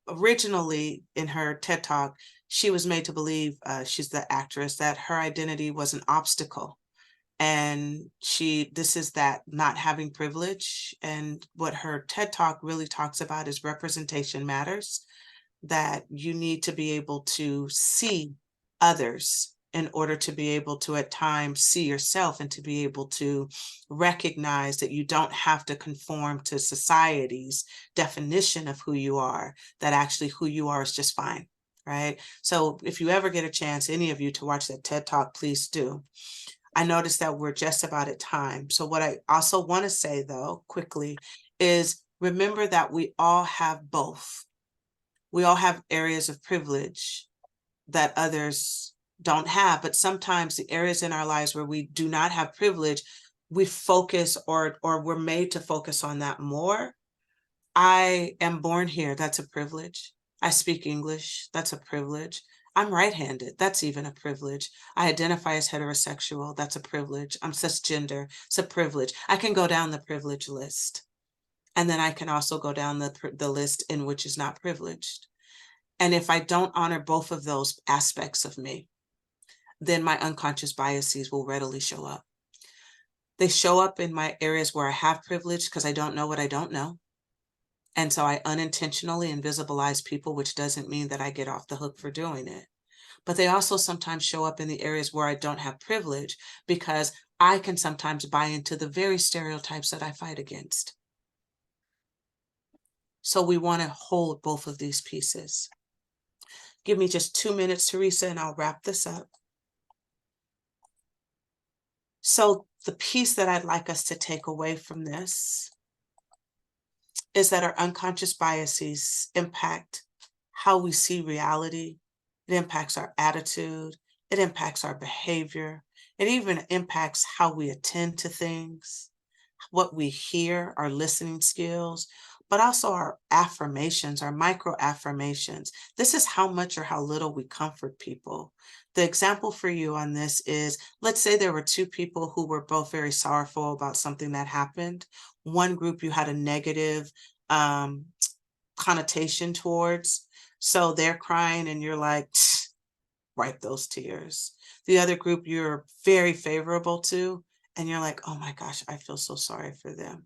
Originally in her TED Talk, she was made to believe, she's the actress, that her identity was an obstacle. And this is that not having privilege. And what her TED Talk really talks about is representation matters, that you need to be able to see others in order to be able to at times see yourself and to be able to recognize that you don't have to conform to society's definition of who you are, that actually who you are is just fine, right? So if you ever get a chance, any of you, to watch that TED Talk, please do. I noticed that we're just about at time. So what I also want to say, though, quickly, is remember that we all have both. We all have areas of privilege that others don't have, but sometimes the areas in our lives where we do not have privilege, we focus or we're made to focus on that more. I am born here. That's a privilege. I speak English. That's a privilege. I'm right-handed. That's even a privilege. I identify as heterosexual. That's a privilege. I'm cisgender. It's a privilege. I can go down the privilege list. And then I can also go down the list in which is not privileged. And if I don't honor both of those aspects of me, then my unconscious biases will readily show up. They show up in my areas where I have privilege because I don't know what I don't know. And so I unintentionally invisibilize people, which doesn't mean that I get off the hook for doing it. But they also sometimes show up in the areas where I don't have privilege because I can sometimes buy into the very stereotypes that I fight against. So we want to hold both of these pieces. Give me just 2 minutes, Teresa, and I'll wrap this up. So the piece that I'd like us to take away from this is that our unconscious biases impact how we see reality. It impacts our attitude. It impacts our behavior. It even impacts how we attend to things, what we hear, our listening skills. but also our affirmations, our micro affirmations. This is how much or how little we comfort people. The example for you on this is, let's say there were two people who were both very sorrowful about something that happened. One group you had a negative connotation towards, so they're crying and you're like, wipe those tears. The other group you're very favorable to, and you're like, oh my gosh, I feel so sorry for them.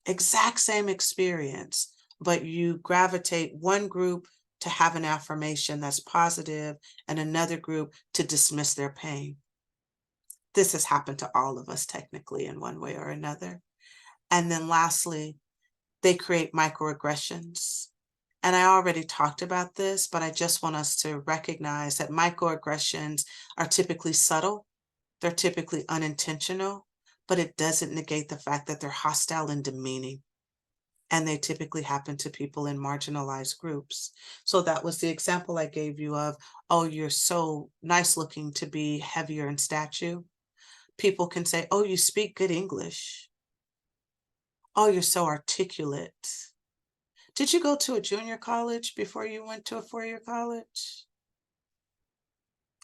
Exact same experience, but you gravitate one group to have an affirmation that's positive and another group to dismiss their pain. This has happened to all of us technically in one way or another. And then lastly, they create microaggressions. And I already talked about this, but I just want us to recognize that microaggressions are typically subtle. They're typically unintentional, but it doesn't negate the fact that they're hostile and demeaning. And they typically happen to people in marginalized groups. So that was the example I gave you of, oh, you're so nice looking to be heavier in stature. People can say, oh, you speak good English. Oh, you're so articulate. Did you go to a junior college before you went to a four-year college?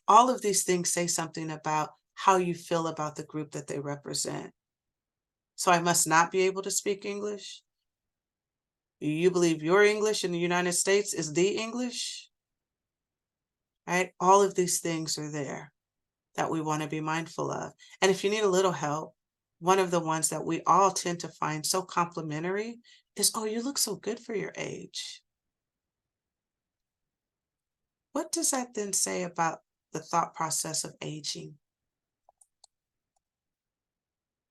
All of these things say something about how you feel about the group that they represent. So I must not be able to speak English? You believe your English in the United States is the English? Right? All of these things are there that we want to be mindful of. And if you need a little help, one of the ones that we all tend to find so complimentary is, oh, you look so good for your age. What does that then say about the thought process of aging?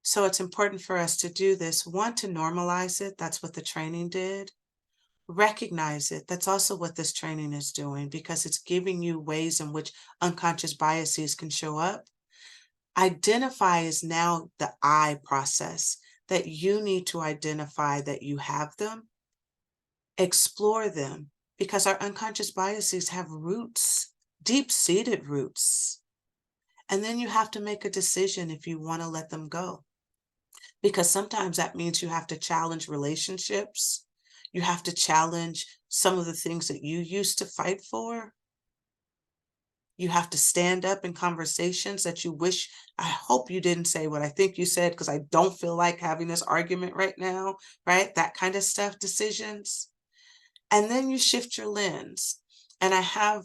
So it's important for us to do this. One, to normalize it. That's what the training did. Recognize it. That's also what this training is doing, because it's giving you ways in which unconscious biases can show up. Identify is now the I process, that you need to identify that you have them, explore them, because our unconscious biases have roots, deep-seated roots. And then you have to make a decision if you want to let them go. Because sometimes that means you have to challenge relationships. You have to challenge some of the things that you used to fight for. You have to stand up in conversations that you wish, I hope you didn't say what I think you said, because I don't feel like having this argument right now, right? That kind of stuff, decisions. And then you shift your lens. And I have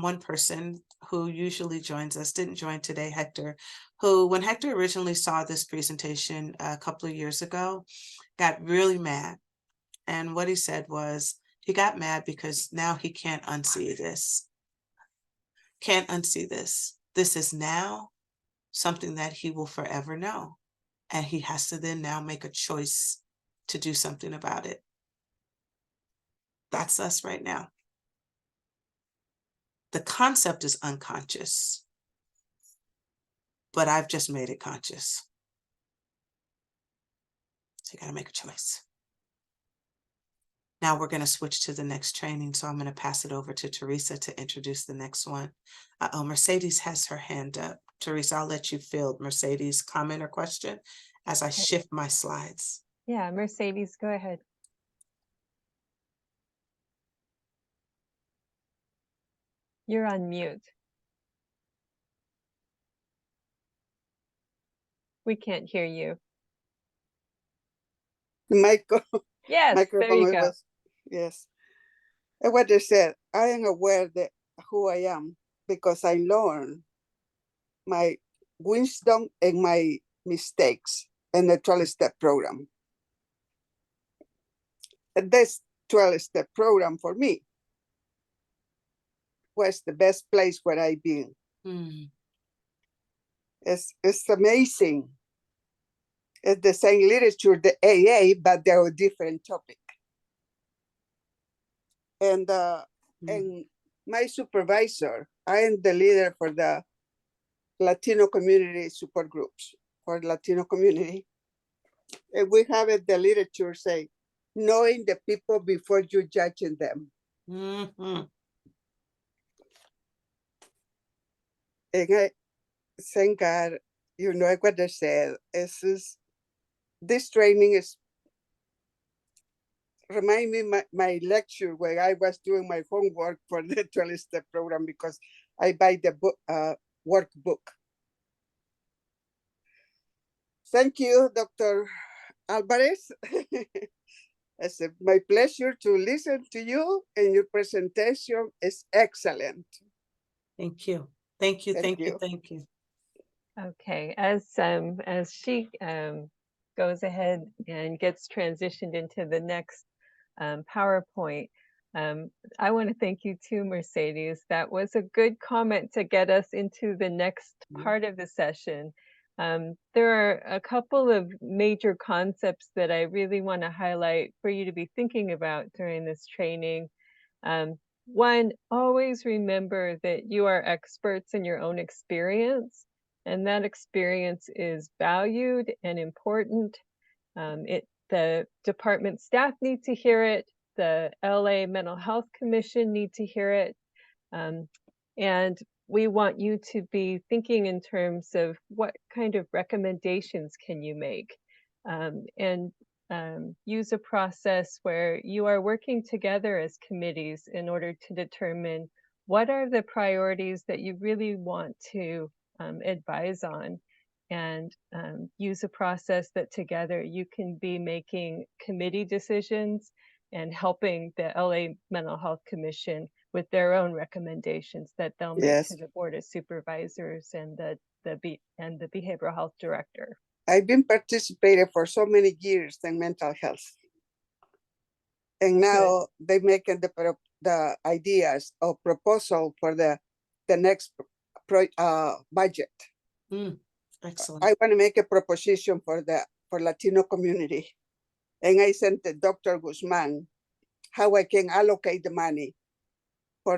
one person who usually joins us, didn't join today, Hector, who, when Hector originally saw this presentation a couple of years ago, got really mad. And what he said was, he got mad because now he can't unsee this. Can't unsee this. This is now something that he will forever know. And he has to then now make a choice to do something about it. That's us right now. The concept is unconscious, but I've just made it conscious. So you got to make a choice. Now we're going to switch to the next training. So I'm going to pass it over to Teresa to introduce the next one. Mercedes has her hand up. Teresa, I'll let you field Mercedes' comment or question as I shift my slides. Yeah, Mercedes, go ahead. You're on mute. We can't hear you. Yes, there you go. Yes. And what they said, I am aware that who I am because I learned my wisdom and my mistakes in the 12-step program. And this 12-step program for me was the best place where I've been. It's amazing. It's the same literature, the AA, but they're a different topic. And my supervisor, I am the leader for the Latino community support groups for Latino community. And we have it, the literature say, knowing the people before you judging them. And I thank God, you know what they said, this training is remind me my lecture where I was doing my homework for the 12-step program because I buy the book, workbook. Thank you, Dr. Alvarez. It's my pleasure to listen to you, and your presentation is excellent. Thank you. Thank you. Thank Thank you. you. Thank you. Okay, as she goes ahead and gets transitioned into the next PowerPoint, I want to thank you too, Mercedes. That was a good comment to get us into the next part of the session. There are a couple of major concepts that I really want to highlight for you to be thinking about during this training. One, always remember that you are experts in your own experience, and that experience is valued and important. The department staff need to hear it. The LA Mental Health Commission need to hear it. And we want you to be thinking in terms of what kind of recommendations can you make, and use a process where you are working together as committees in order to determine what are the priorities that you really want to advise on, and use a process that together you can be making committee decisions and helping the LA Mental Health Commission with their own recommendations that they'll make Yes. to the Board of Supervisors and the Behavioral Health Director. I've been participating for so many years in mental health. And now they're making the ideas or proposal for the next budget. Excellent. I want to make a proposition for Latino community. And I sent to Dr. Guzman how I can allocate the money for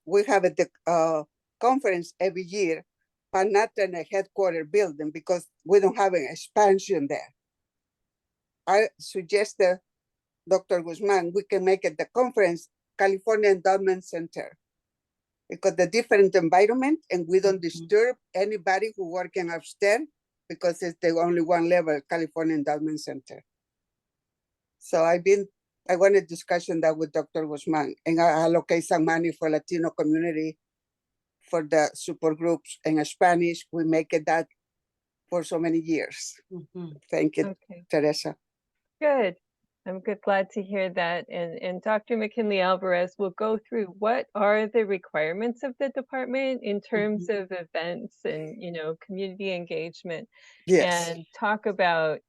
we have the conference every year, but not in a headquarter building because we don't have an expansion there. I suggested Dr. Guzman, we can make it the conference California Endowment Center because the different environment, and we don't disturb anybody who working upstairs because it's the only one level, California Endowment Center. So I want a discussion that with Dr. Guzman, and I allocate some money for Latino community for the super groups in Spanish. We make it that for so many years. Thank you, Okay. Teresa. Good. I'm glad to hear that. And Dr. McKindley-Alvarez will go through what are the requirements of the department in terms of events and, community engagement. Yes. And talk about,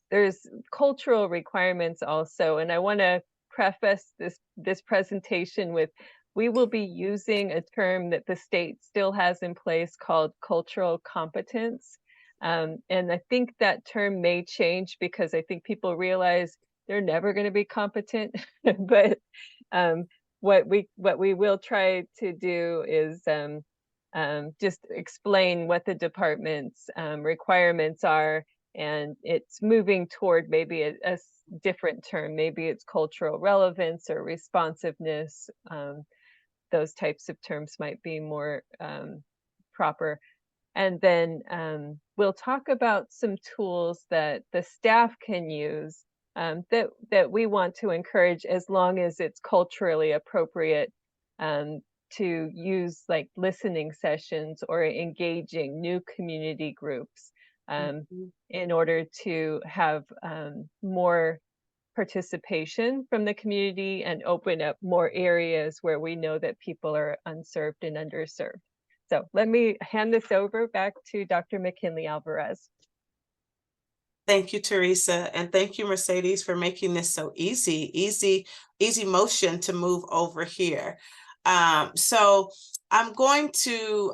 there's cultural requirements also. And I want to preface this presentation with, we will be using a term that the state still has in place called cultural competence. And I think that term may change because I think people realize they're never going to be competent. But what we will try to do is just explain what the department's requirements are, and it's moving toward maybe a different term. Maybe it's cultural relevance or responsiveness. Those types of terms might be more proper. And then we'll talk about some tools that the staff can use that we want to encourage, as long as it's culturally appropriate, to use, like listening sessions or engaging new community groups in order to have more participation from the community and open up more areas where we know that people are unserved and underserved. So let me hand this over back to Dr. McKindley-Alvarez. Thank you, Teresa. And thank you, Mercedes, for making this so easy motion to move over here. So I'm going to,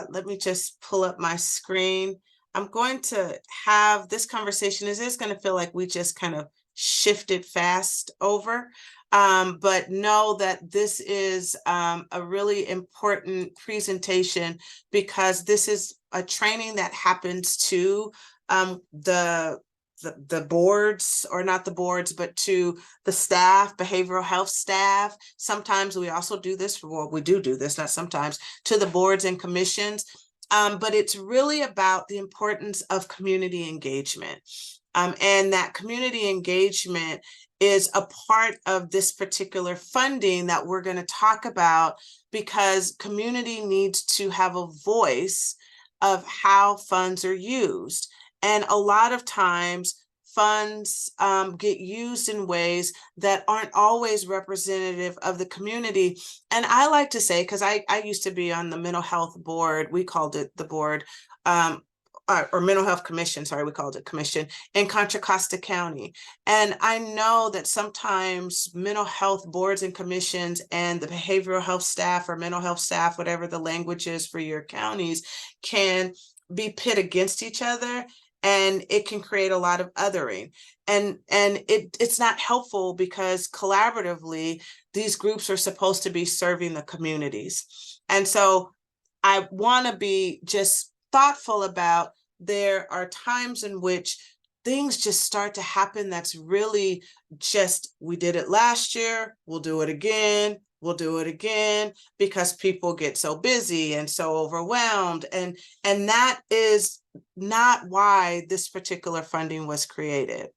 let me just pull up my screen. I'm going to have this conversation. It is going to feel like we just kind of shifted fast over. But know that this is a really important presentation because this is a training that happens to the boards, or not the boards, but to the staff, behavioral health staff. Sometimes we also do this, well, we do this, not sometimes, to the boards and commissions. But it's really about the importance of community engagement. And that community engagement is a part of this particular funding that we're going to talk about, because community needs to have a voice of how funds are used. And a lot of times funds get used in ways that aren't always representative of the community. And I like to say, because I used to be on the mental health board, we called it the board, or mental health commission, sorry, we called it commission, in Contra Costa County. And I know that sometimes mental health boards and commissions and the behavioral health staff or mental health staff, whatever the language is for your counties, can be pit against each other, and it can create a lot of othering. And it's not helpful, because collaboratively, these groups are supposed to be serving the communities. And so I want to be just thoughtful about, there are times in which things just start to happen that's really just, we did it last year, we'll do it again, because people get so busy and so overwhelmed. And that is not why this particular funding was created.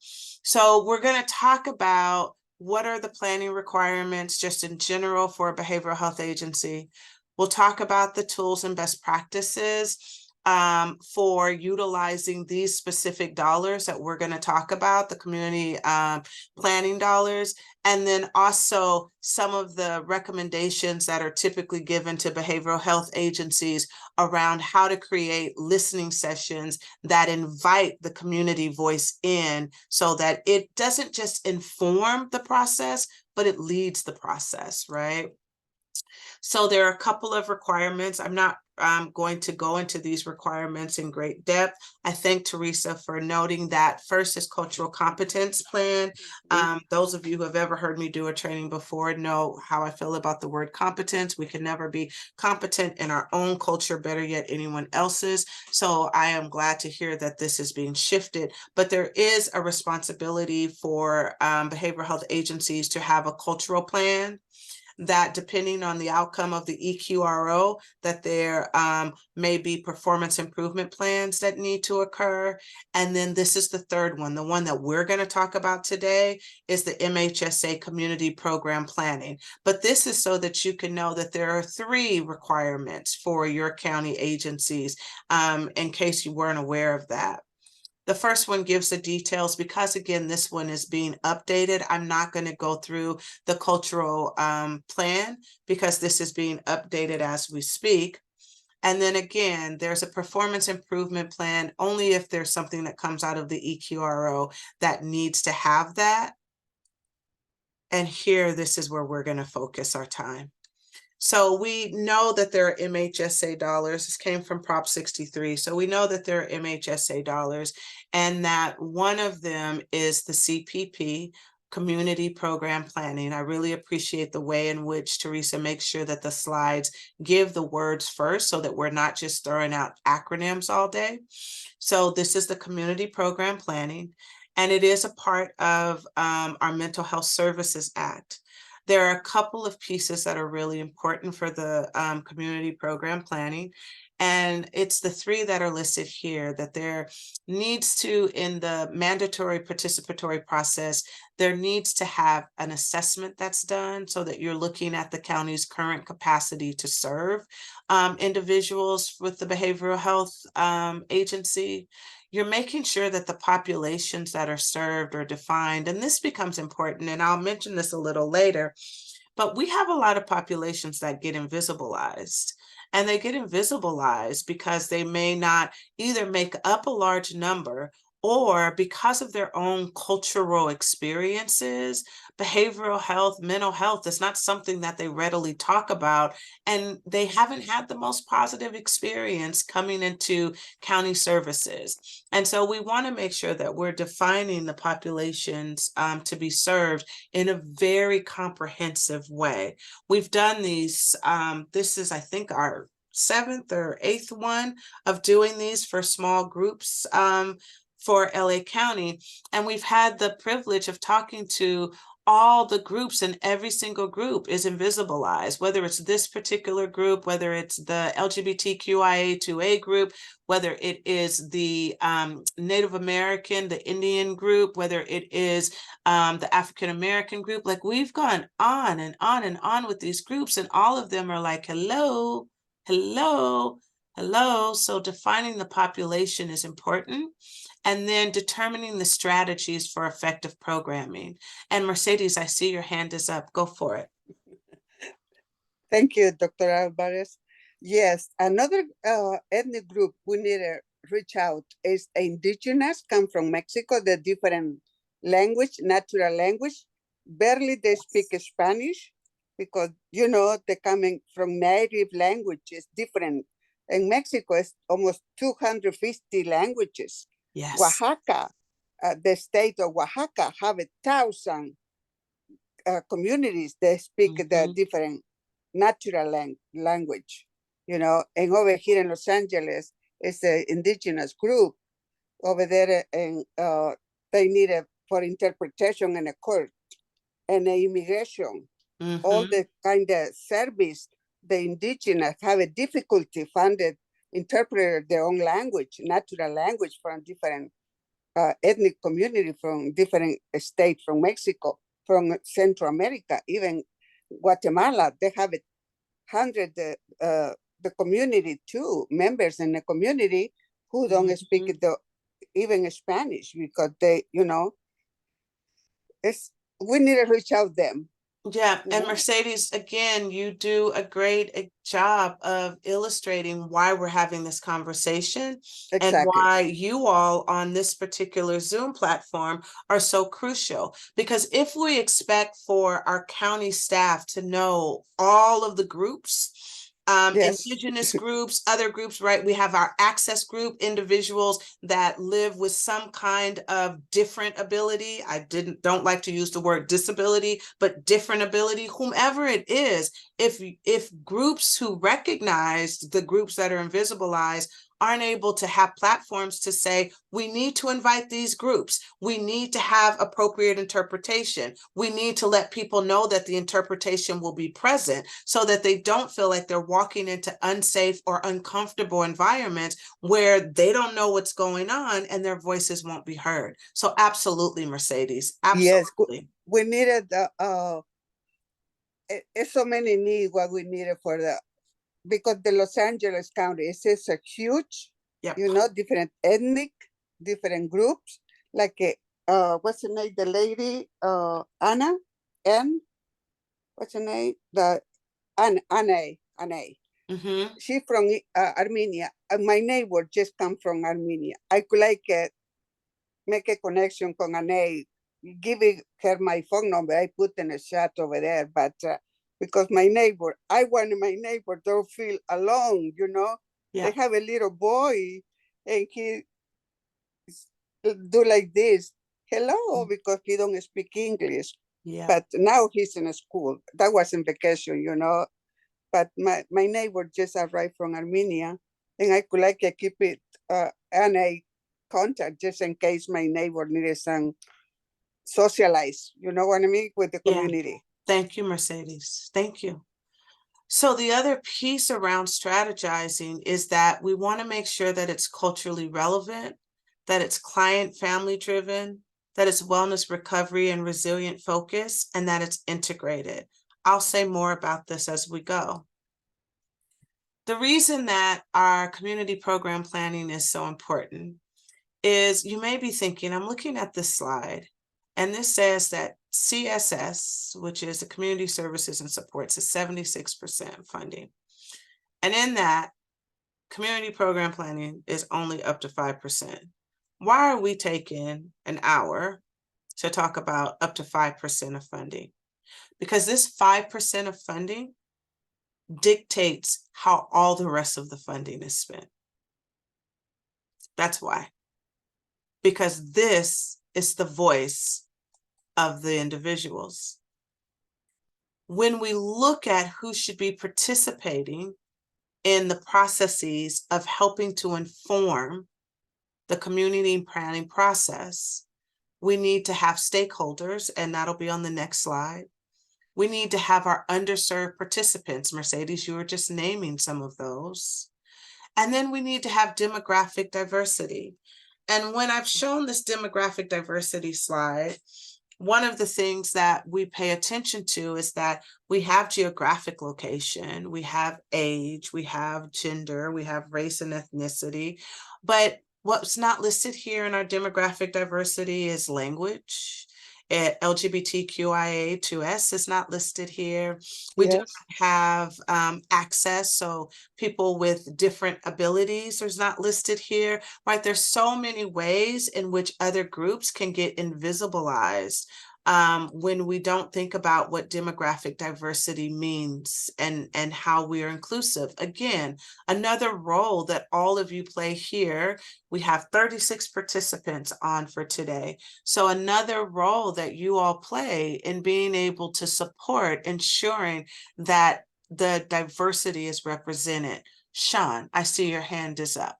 So we're going to talk about what are the planning requirements just in general for a behavioral health agency. We'll talk about the tools and best practices for utilizing these specific dollars that we're going to talk about, the community planning dollars, and then also some of the recommendations that are typically given to behavioral health agencies around how to create listening sessions that invite the community voice in, so that it doesn't just inform the process, but it leads the process, right? So there are a couple of requirements. I'm not going to go into these requirements in great depth. I thank Teresa for noting that. First is cultural competence plan. Those of you who have ever heard me do a training before know how I feel about the word competence. We can never be competent in our own culture, better yet anyone else's. So I am glad to hear that this is being shifted, but there is a responsibility for behavioral health agencies to have a cultural plan, that depending on the outcome of the EQRO, that there may be performance improvement plans that need to occur. And then this is the third one, the one that we're going to talk about today, is the MHSA community program planning. But this is so that you can know that there are 3 requirements for your county agencies, in case you weren't aware of that. The first one gives the details, because again, this one is being updated. I'm not going to go through the cultural plan, because this is being updated as we speak. And then again, there's a performance improvement plan only if there's something that comes out of the EQRO that needs to have that. And here, this is where we're going to focus our time. So we know that there are MHSA dollars. This came from Prop 63. So we know that there are MHSA dollars, and that one of them is the CPP, Community Program Planning. I really appreciate the way in which Teresa makes sure that the slides give the words first, so that we're not just throwing out acronyms all day. So this is the Community Program Planning, and it is a part of our Mental Health Services Act. There are a couple of pieces that are really important for the community program planning. And it's the 3 that are listed here, that there needs to, in the mandatory participatory process, there needs to have an assessment that's done, so that you're looking at the county's current capacity to serve individuals with the behavioral health agency. You're making sure that the populations that are served are defined. And this becomes important, and I'll mention this a little later, but we have a lot of populations that get invisibilized. And they get invisibilized because they may not either make up a large number, or because of their own cultural experiences. Behavioral health, mental health is not something that they readily talk about, and they haven't had the most positive experience coming into county services. And so we want to make sure that we're defining the populations to be served in a very comprehensive way. We've done these, this is, I think, our 7th or 8th one of doing these for small groups for LA County. And we've had the privilege of talking to all the groups, and every single group is invisibilized, whether it's this particular group, whether it's the LGBTQIA2A group, whether it is the Native American, the Indian group, whether it is the African American group. Like, we've gone on and on and on with these groups, and all of them are like, hello, hello, hello. So defining the population is important. And then determining the strategies for effective programming. And Mercedes, I see your hand is up. Go for it. Thank you, Dr. Alvarez. Yes, another ethnic group we need to reach out is indigenous, come from Mexico, the different language, natural language. Barely they speak Spanish because, you know, they're coming from native languages, different. In Mexico, it's almost 250 languages. Yes. Oaxaca, the state of Oaxaca have 1,000 communities that speak the different natural language, you know. And over here in Los Angeles, it's an indigenous group over there, and they need it for interpretation in a court and immigration. All the kind of service, the indigenous have a difficulty finding interpret their own language, natural language from different ethnic community from different states, from Mexico, from Central America, even Guatemala. They have 100 the community too, members in the community who don't speak even Spanish, because they, you know, we need to reach out them. Yeah, and Mercedes, again, you do a great job of illustrating why we're having this conversation and why you all on this particular Zoom platform are so crucial. Because if we expect for our county staff to know all of the groups, indigenous groups, other groups, right? We have our access group, individuals that live with some kind of different ability. I don't like to use the word disability, but different ability, whomever it is. If groups who recognize the groups that are invisibilized aren't able to have platforms to say, we need to invite these groups, we need to have appropriate interpretation, we need to let people know that the interpretation will be present so that they don't feel like they're walking into unsafe or uncomfortable environments where they don't know what's going on and their voices won't be heard. So absolutely, Mercedes, absolutely. Yes, we needed it's so many needs what we needed for because the Los Angeles County is a huge, you know, different ethnic, different groups. Like, what's the name? The lady, Anna, and what's her name? Anna. She's from Armenia. My neighbor just come from Armenia. I could make a connection with Anna, giving her my phone number. I put in a chat over there, but because I want my neighbor to feel alone, you know. They have a little boy and he do like this, hello, because he don't speak English. But now he's in a school. That was in vacation, you know. But my neighbor just arrived from Armenia, and I could keep it and I contact just in case my neighbor needed some socialize, you know what I mean, with the community. Thank you, Mercedes. Thank you. So the other piece around strategizing is that we want to make sure that it's culturally relevant, that it's client family driven, that it's wellness, recovery, and resilient focus, and that it's integrated. I'll say more about this as we go. The reason that our community program planning is so important is you may be thinking, I'm looking at this slide, and this says that CSS, which is the community services and supports, is 76% funding. And in that, community program planning is only up to 5%. Why are we taking an hour to talk about up to 5% of funding? Because this 5% of funding dictates how all the rest of the funding is spent. That's why. Because this is the voice of the individuals. When we look at who should be participating in the processes of helping to inform the community planning process, We need to have stakeholders, and that'll be on the next slide. We need to have our underserved participants. Mercedes, you were just naming some of those. And then we need to have demographic diversity. And when I've shown this demographic diversity slide, one of the things that we pay attention to is that we have geographic location, we have age, we have gender, we have race and ethnicity. But what's not listed here in our demographic diversity is language. LGBTQIA2S is not listed here. We do not have access, so people with different abilities is not listed here, right? There's so many ways in which other groups can get invisibilized when we don't think about what demographic diversity means and how we are inclusive. Again, another role that all of you play here. We have 36 participants on for today. So another role that you all play in being able to support ensuring that the diversity is represented. Sean, I see your hand is up.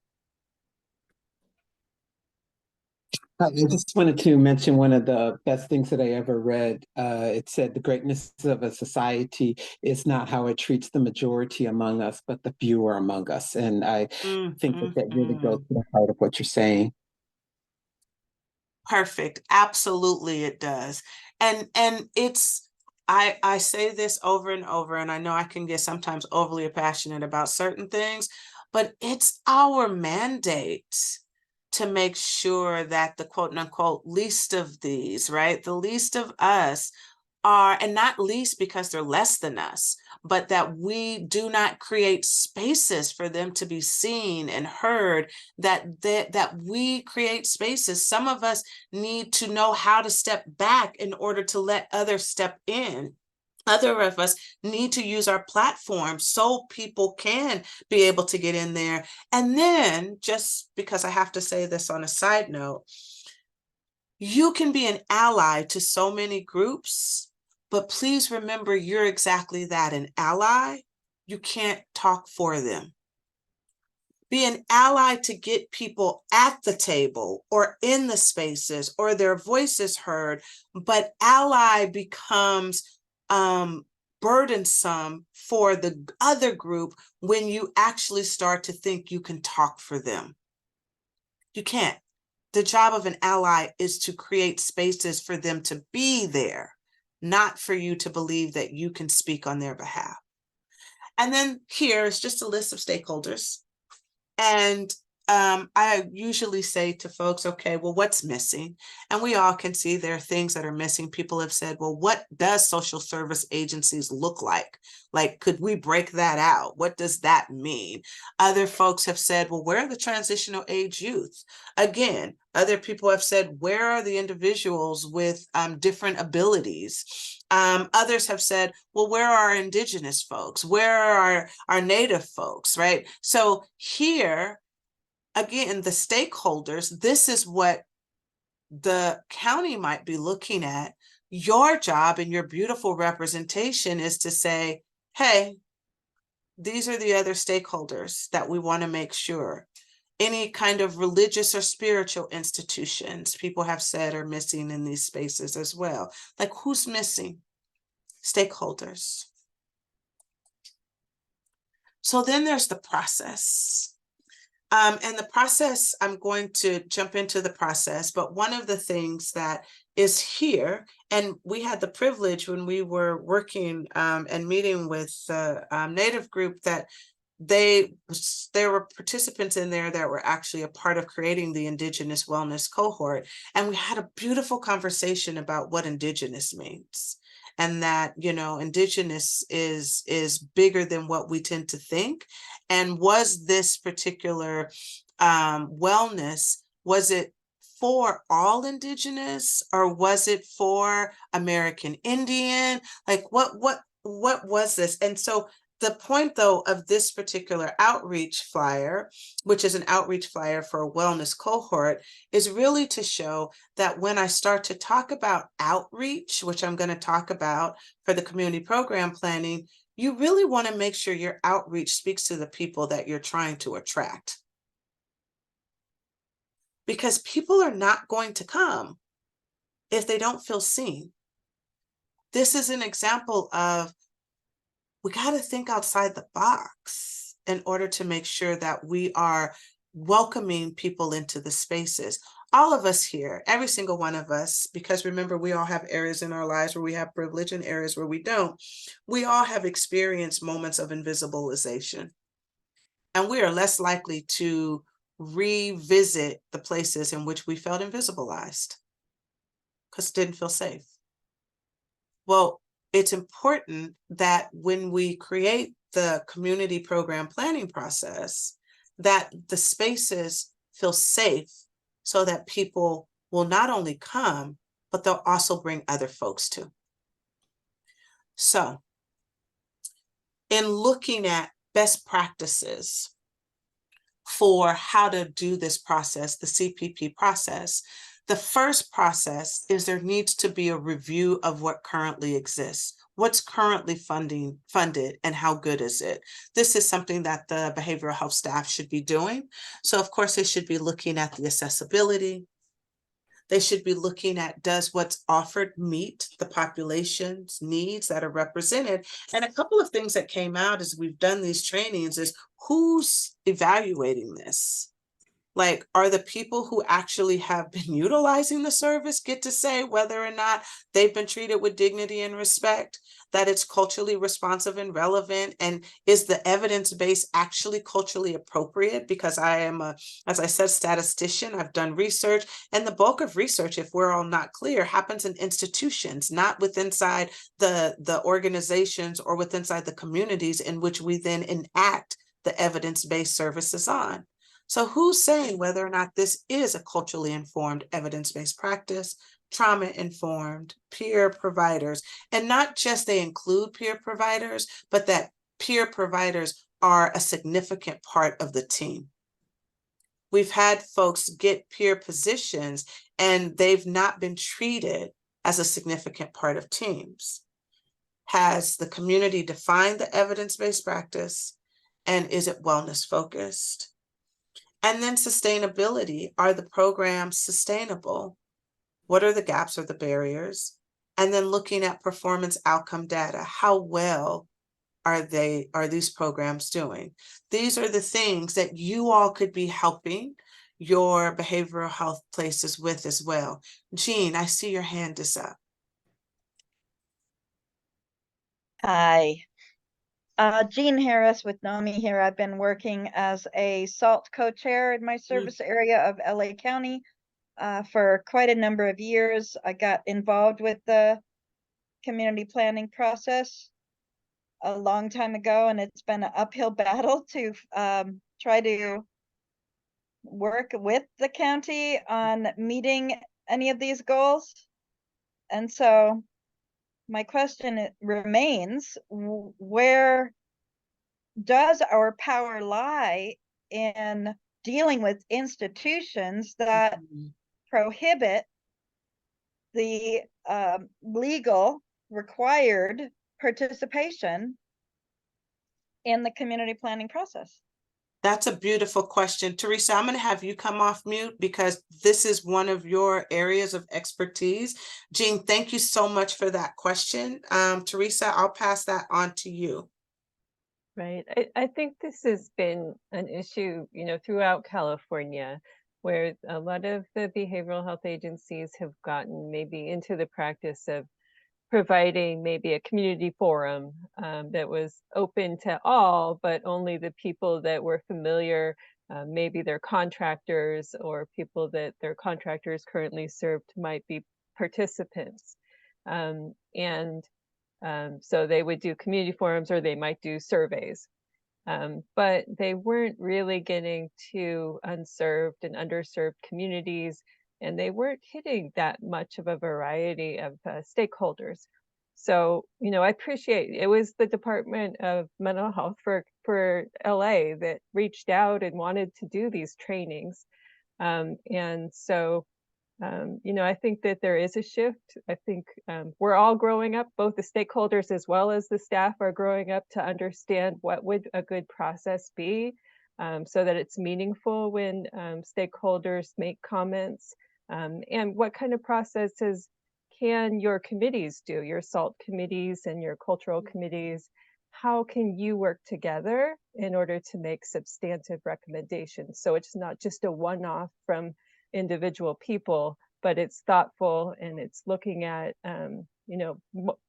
I just wanted to mention one of the best things that I ever read. It said the greatness of a society is not how it treats the majority among us, but the fewer among us. And I think that really goes to the heart of what you're saying. Perfect. Absolutely, it does. And it's, I say this over and over, and I know I can get sometimes overly passionate about certain things, but it's our mandate to make sure that the quote unquote least of these, right? The least of us are, and not least because they're less than us, but that we do not create spaces for them to be seen and heard, that we create spaces. Some of us need to know how to step back in order to let others step in. Other of us need to use our platform so people can be able to get in there. And then, just because I have to say this on a side note, you can be an ally to so many groups, but please remember you're exactly that, an ally. You can't talk for them. Be an ally to get people at the table or in the spaces or their voices heard, but ally becomes burdensome for the other group when you actually start to think you can talk for them. You can't. The job of an ally is to create spaces for them to be there, not for you to believe that you can speak on their behalf. And then here is just a list of stakeholders. And I usually say to folks, okay, well, what's missing? And we all can see there are things that are missing. People have said, well, what does social service agencies look like? Like, could we break that out? What does that mean? Other folks have said, well, where are the transitional age youth? Again, other people have said, where are the individuals with different abilities? Others have said, well, where are our indigenous folks? Where are our native folks, right? So here, again, the stakeholders, this is what the county might be looking at. Your job and your beautiful representation is to say, hey, these are the other stakeholders that we want to make sure. Any kind of religious or spiritual institutions, people have said, are missing in these spaces as well. Like, who's missing? Stakeholders. So then there's the process. And the process, I'm going to jump into the process, but one of the things that is here, and we had the privilege when we were working and meeting with the Native group that there were participants in there that were actually a part of creating the Indigenous Wellness Cohort. And we had a beautiful conversation about what Indigenous means. And that, you know, Indigenous is bigger than what we tend to think. And was this particular wellness, was it for all Indigenous, or was it for American Indian? Like, what was this? And so the point, though, of this particular outreach flyer, which is an outreach flyer for a wellness cohort, is really to show that when I start to talk about outreach, which I'm going to talk about for the community program planning, you really want to make sure your outreach speaks to the people that you're trying to attract. Because people are not going to come if they don't feel seen. This is an example of, we got to think outside the box in order to make sure that we are welcoming people into the spaces. All of us here, every single one of us, because remember, we all have areas in our lives where we have privilege and areas where we don't. We all have experienced moments of invisibilization. And we are less likely to revisit the places in which we felt invisibilized because it didn't feel safe. Well, it's important that when we create the community program planning process, that the spaces feel safe so that people will not only come, but they'll also bring other folks too. So in looking at best practices for how to do this process, the CPP process, the first process is there needs to be a review of what currently exists. What's currently funded and how good is it? This is something that the behavioral health staff should be doing. So of course they should be looking at the accessibility. They should be looking at, does what's offered meet the population's needs that are represented? And a couple of things that came out as we've done these trainings is, who's evaluating this? Like, are the people who actually have been utilizing the service get to say whether or not they've been treated with dignity and respect, that it's culturally responsive and relevant? And is the evidence base actually culturally appropriate? Because I am a, as I said, statistician, I've done research, and the bulk of research, if we're all not clear, happens in institutions, not within inside the organizations or within inside the communities in which we then enact the evidence-based services on. So who's saying whether or not this is a culturally informed evidence-based practice, trauma-informed, peer providers, and not just they include peer providers, but that peer providers are a significant part of the team. We've had folks get peer positions and they've not been treated as a significant part of teams. Has the community defined the evidence-based practice, and is it wellness focused? And then sustainability. Are the programs sustainable? What are the gaps or the barriers? And then looking at performance outcome data. How well are these programs doing? These are the things that you all could be helping your behavioral health places with as well. Jean, I see your hand is up. Hi. Jean Harris with NAMI here. I've been working as a SALT co-chair in my service area of LA County for quite a number of years. I got involved with the community planning process a long time ago, and it's been an uphill battle to try to work with the county on meeting any of these goals. And so my question remains, where does our power lie in dealing with institutions that prohibit the legal required participation in the community planning process? That's a beautiful question. Teresa, I'm going to have you come off mute because this is one of your areas of expertise. Jean, thank you so much for that question. Teresa, I'll pass that on to you. Right. I think this has been an issue, throughout California, where a lot of the behavioral health agencies have gotten maybe into the practice of providing maybe a community forum that was open to all, but only the people that were familiar, maybe their contractors or people that their contractors currently served might be participants. So they would do community forums or they might do surveys. But they weren't really getting to unserved and underserved communities, and they weren't hitting that much of a variety of stakeholders. So, I appreciate it was the Department of Mental Health for LA that reached out and wanted to do these trainings. And so, I think that there is a shift. I think we're all growing up, both the stakeholders as well as the staff are growing up to understand what would a good process be, so that it's meaningful when stakeholders make comments, and what kind of processes can your committees do, your SALT committees and your cultural committees? How can you work together in order to make substantive recommendations? So it's not just a one-off from individual people, but it's thoughtful and it's looking at, you know,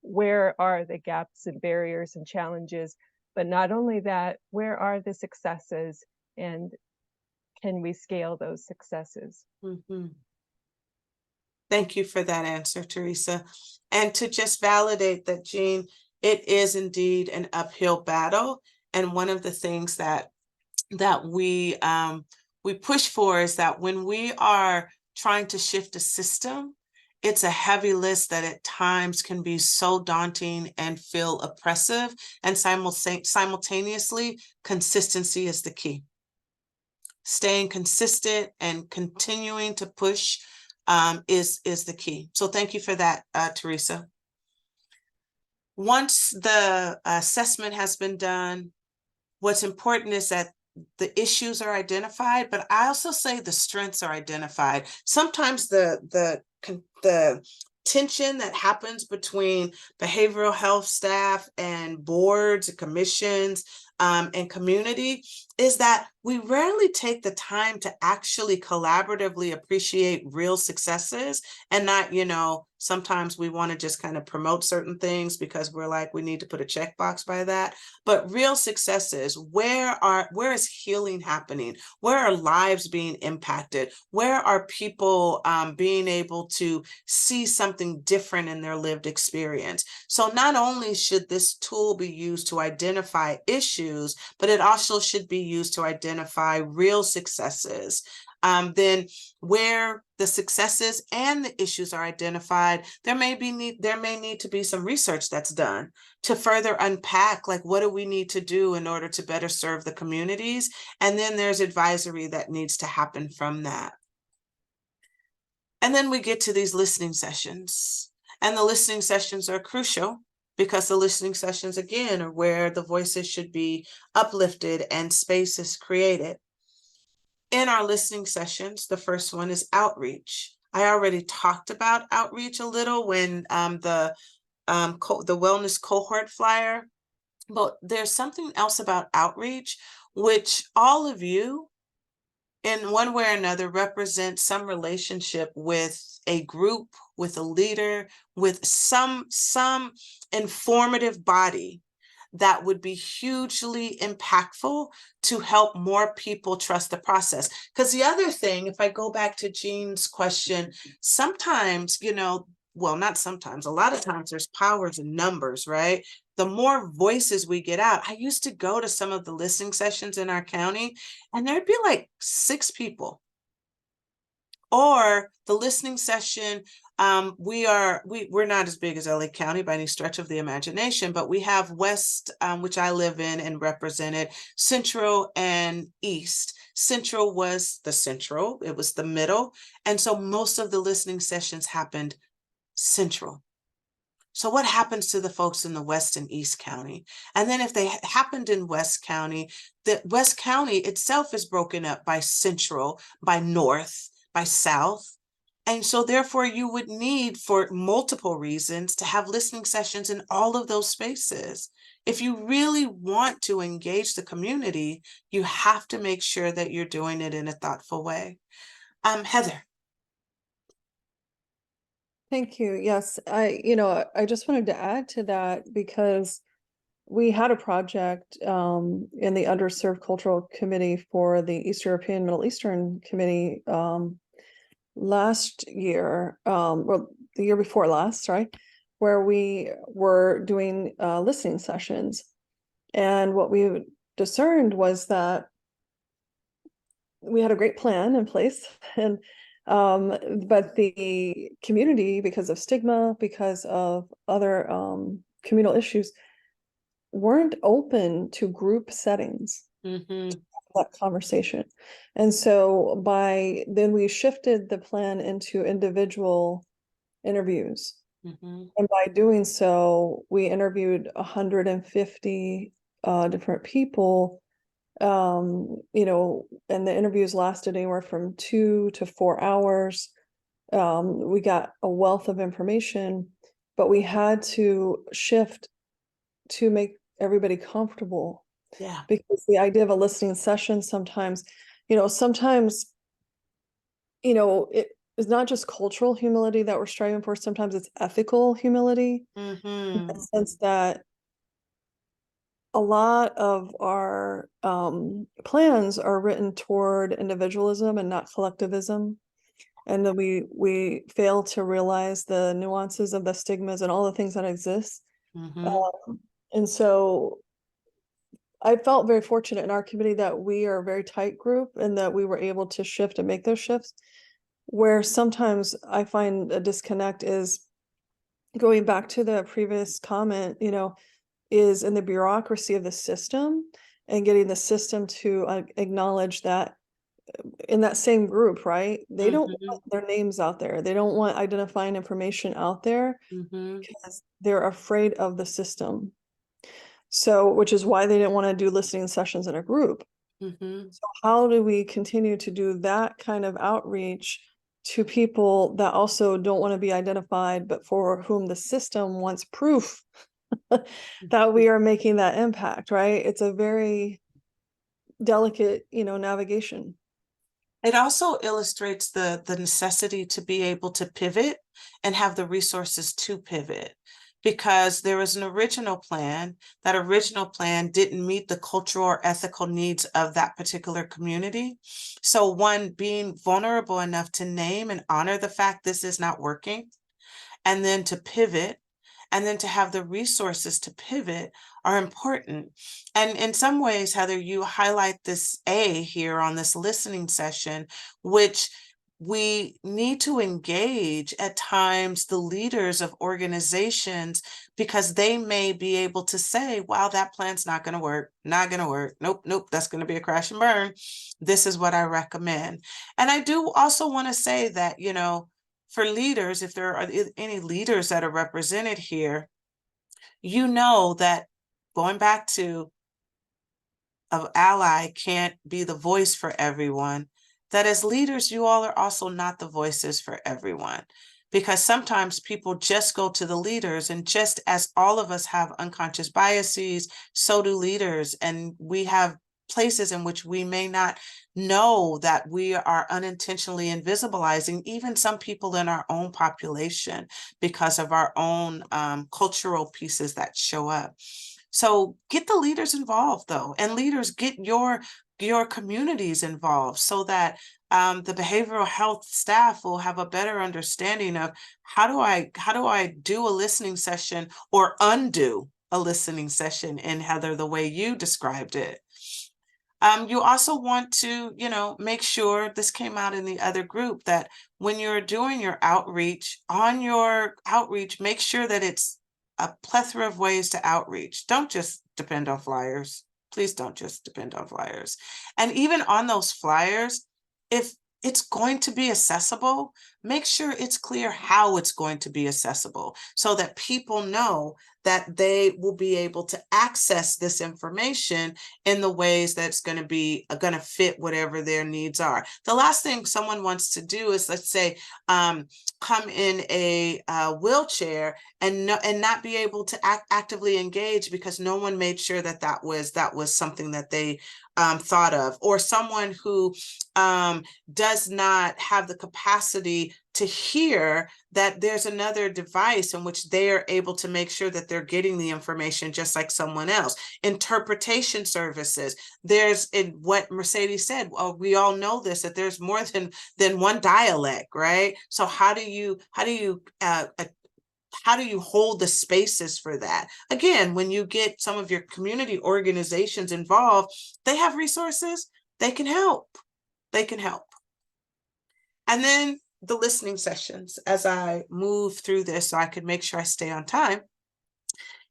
where are the gaps and barriers and challenges, but not only that, where are the successes and can we scale those successes? Mm-hmm. Thank you for that answer, Teresa. And to just validate that, Jean, it is indeed an uphill battle. And one of the things that we push for is that when we are trying to shift a system, it's a heavy list that at times can be so daunting and feel oppressive. And simultaneously, consistency is the key. Staying consistent and continuing to push is the key. So thank you for that, Teresa. Once the assessment has been done, what's important is that the issues are identified, but I also say the strengths are identified. Sometimes the tension that happens between behavioral health staff and boards, commissions, and community is that we rarely take the time to actually collaboratively appreciate real successes and not, you know, sometimes we want to just kind of promote certain things because we're like, we need to put a checkbox by that. But real successes, where is healing happening? Where are lives being impacted? Where are people being able to see something different in their lived experience? So not only should this tool be used to identify issues, but it also should be used to identify real successes. Then where the successes and the issues are identified, there may need to be some research that's done to further unpack, like, what do we need to do in order to better serve the communities? And then there's advisory that needs to happen from that. And then we get to these listening sessions. And the listening sessions are crucial because the listening sessions, again, are where the voices should be uplifted and space is created. In our listening sessions, the first one is outreach. I already talked about outreach a little when the wellness cohort flyer, but there's something else about outreach, which all of you in one way or another represent some relationship with a group, with a leader, with some informative body that would be hugely impactful to help more people trust the process. Because the other thing, if I go back to Jean's question, sometimes, you know, well, not sometimes, a lot of times there's powers in numbers, right? The more voices we get out. I used to go to some of the listening sessions in our county and there'd be like 6 people. Or the listening session, we're not as big as LA County by any stretch of the imagination, but we have West, which I live in and represented, Central and East. Central was the central, it was the middle. And so most of the listening sessions happened central. So what happens to the folks in the West and East County? And then if they happened in West County, the West County itself is broken up by Central, by North, by South. And so therefore you would need, for multiple reasons, to have listening sessions in all of those spaces. If you really want to engage the community, you have to make sure that you're doing it in a thoughtful way. Heather. Thank you. Yes, I just wanted to add to that because we had a project in the Underserved Cultural Committee for the East European Middle Eastern Committee last year, well, the year before last, right, where we were doing listening sessions. And what we discerned was that we had a great plan in place, and but the community, because of stigma, because of other communal issues, weren't open to group settings. That conversation. And so then we shifted the plan into individual interviews. And by doing so, we interviewed 150 different people, and the interviews lasted anywhere from 2 to 4 hours. we got a wealth of information, but we had to shift to make everybody comfortable. Yeah. Because the idea of a listening session sometimes, sometimes, it is not just cultural humility that we're striving for. Sometimes it's ethical humility, in the sense that a lot of our plans are written toward individualism and not collectivism. And then we fail to realize the nuances of the stigmas and all the things that exist. And so I felt very fortunate in our community that we are a very tight group and that we were able to shift and make those shifts. Where sometimes I find a disconnect is going back to the previous comment, is in the bureaucracy of the system and getting the system to acknowledge that in that same group, right? They don't want their names out there. They don't want identifying information out there because they're afraid of the system. So, which is why they didn't want to do listening sessions in a group. So how do we continue to do that kind of outreach to people that also don't want to be identified, but for whom the system wants proof that we are making that impact, right? It's a very delicate, navigation. It also illustrates the necessity to be able to pivot and have the resources to pivot, because there was an original plan. That original plan didn't meet the cultural or ethical needs of that particular community. So one, being vulnerable enough to name and honor the fact this is not working, and then to pivot, and then to have the resources to pivot are important. And in some ways, Heather, you highlight this A here on this listening session, which we need to engage at times the leaders of organizations, because they may be able to say, wow, that plan's not going to work, not going to work. Nope, that's going to be a crash and burn. This is what I recommend. And I do also want to say that, for leaders, if there are any leaders that are represented here, that going back to an ally can't be the voice for everyone, that as leaders, you all are also not the voices for everyone. Because sometimes people just go to the leaders, and just as all of us have unconscious biases, so do leaders. And we have places in which we may not know that we are unintentionally invisibilizing even some people in our own population because of our own cultural pieces that show up. So get the leaders involved, though, and leaders, get your communities involved, so that the behavioral health staff will have a better understanding of how do I do a listening session or undo a listening session in, Heather, the way you described it. You also want to, make sure, this came out in the other group, that when you're doing your outreach, make sure that it's a plethora of ways to outreach. Don't just depend on flyers. Please don't just depend on flyers. And even on those flyers, if it's going to be accessible, make sure it's clear how it's going to be accessible, so that people know that they will be able to access this information in the ways that's going to fit whatever their needs are. The last thing someone wants to do is, let's say, come in a wheelchair and not be able to actively engage because no one made sure that was something that they thought of, or someone who does not have the capacity to hear that there's another device in which they are able to make sure that they're getting the information just like someone else. Interpretation services. There's, in what Mercedes said, we all know this, that there's more than one dialect, right? So how do you hold the spaces for that? Again, when you get some of your community organizations involved, they have resources, they can help. And then the listening sessions, as I move through this so I can make sure I stay on time,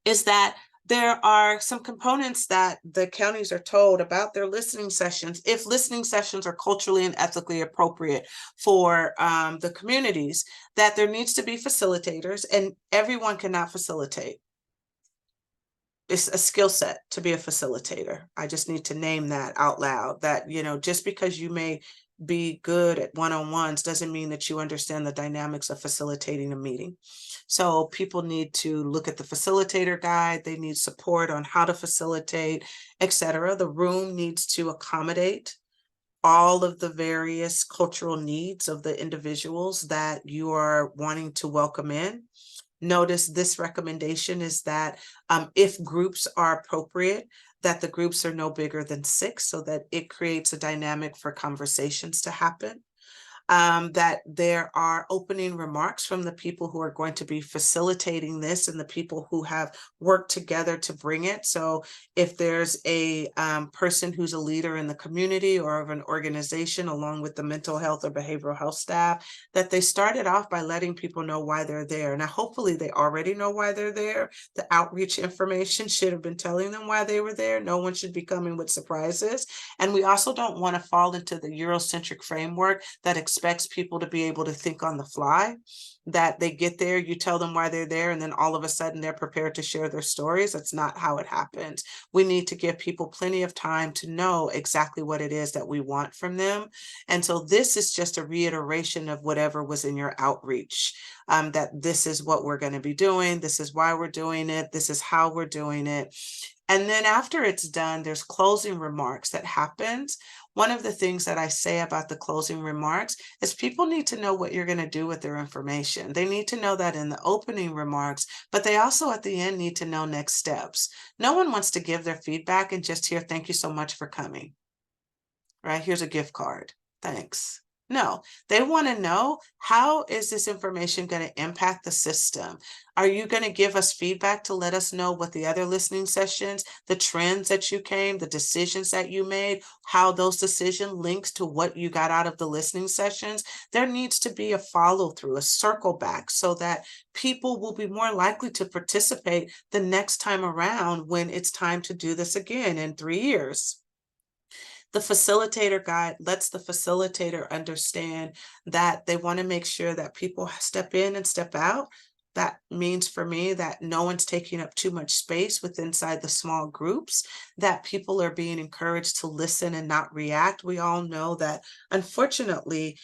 is that there are some components that the counties are told about their listening sessions. If listening sessions are culturally and ethically appropriate for the communities, that there needs to be facilitators, and everyone cannot facilitate. It's a skill set to be a facilitator. I just need to name that out loud, that, just because you may be good at one-on-ones doesn't mean that you understand the dynamics of facilitating a meeting. So people need to look at the facilitator guide. They need support on how to facilitate, etc. The room needs to accommodate all of the various cultural needs of the individuals that you are wanting to welcome in. Notice this recommendation is that if groups are appropriate, that the groups are no bigger than 6 so that it creates a dynamic for conversations to happen. That there are opening remarks from the people who are going to be facilitating this and the people who have worked together to bring it. So if there's a person who's a leader in the community or of an organization, along with the mental health or behavioral health staff, that they started off by letting people know why they're there. Now, hopefully they already know why they're there. The outreach information should have been telling them why they were there. No one should be coming with surprises. And we also don't want to fall into the Eurocentric framework that expects people to be able to think on the fly, that they get there, you tell them why they're there, and then all of a sudden they're prepared to share their stories. That's not how it happens. We need to give people plenty of time to know exactly what it is that we want from them. And so this is just a reiteration of whatever was in your outreach, that this is what we're going to be doing. This is why we're doing it. This is how we're doing it. And then after it's done, there's closing remarks that happens. One of the things that I say about the closing remarks is people need to know what you're going to do with their information. They need to know that in the opening remarks, but they also at the end need to know next steps. No one wants to give their feedback and just hear, thank you so much for coming. Right? Here's a gift card. Thanks. No, they want to know, how is this information going to impact the system? Are you going to give us feedback to let us know what the other listening sessions, the trends that you came, the decisions that you made, how those decisions links to what you got out of the listening sessions? There needs to be a follow through, a circle back, so that people will be more likely to participate the next time around when it's time to do this again in 3 years. The facilitator guide lets the facilitator understand that they want to make sure that people step in and step out. That means for me that no one's taking up too much space inside the small groups, that people are being encouraged to listen and not react. We all know that, unfortunately,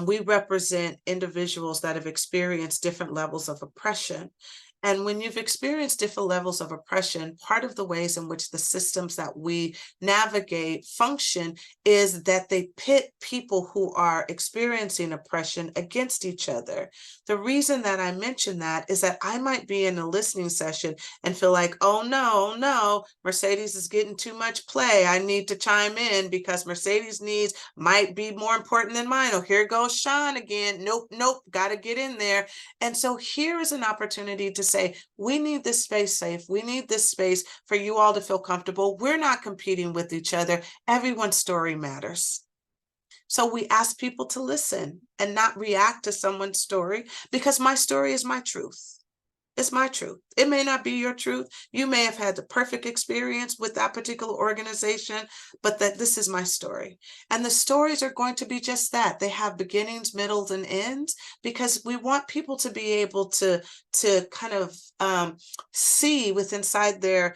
we represent individuals that have experienced different levels of oppression. And when you've experienced different levels of oppression, part of the ways in which the systems that we navigate function is that they pit people who are experiencing oppression against each other. The reason that I mention that is that I might be in a listening session and feel like, oh no, Mercedes is getting too much play. I need to chime in because Mercedes' needs might be more important than mine. Oh, here goes Sean again. Nope, got to get in there. And so here is an opportunity to say, we need this space safe. We need this space for you all to feel comfortable. We're not competing with each other. Everyone's story matters. So we ask people to listen and not react to someone's story, because my story is my truth. It's my truth. It may not be your truth. You may have had the perfect experience with that particular organization, but that this is my story. And the stories are going to be just that. They have beginnings, middles, and ends, because we want people to be able to kind of see within inside their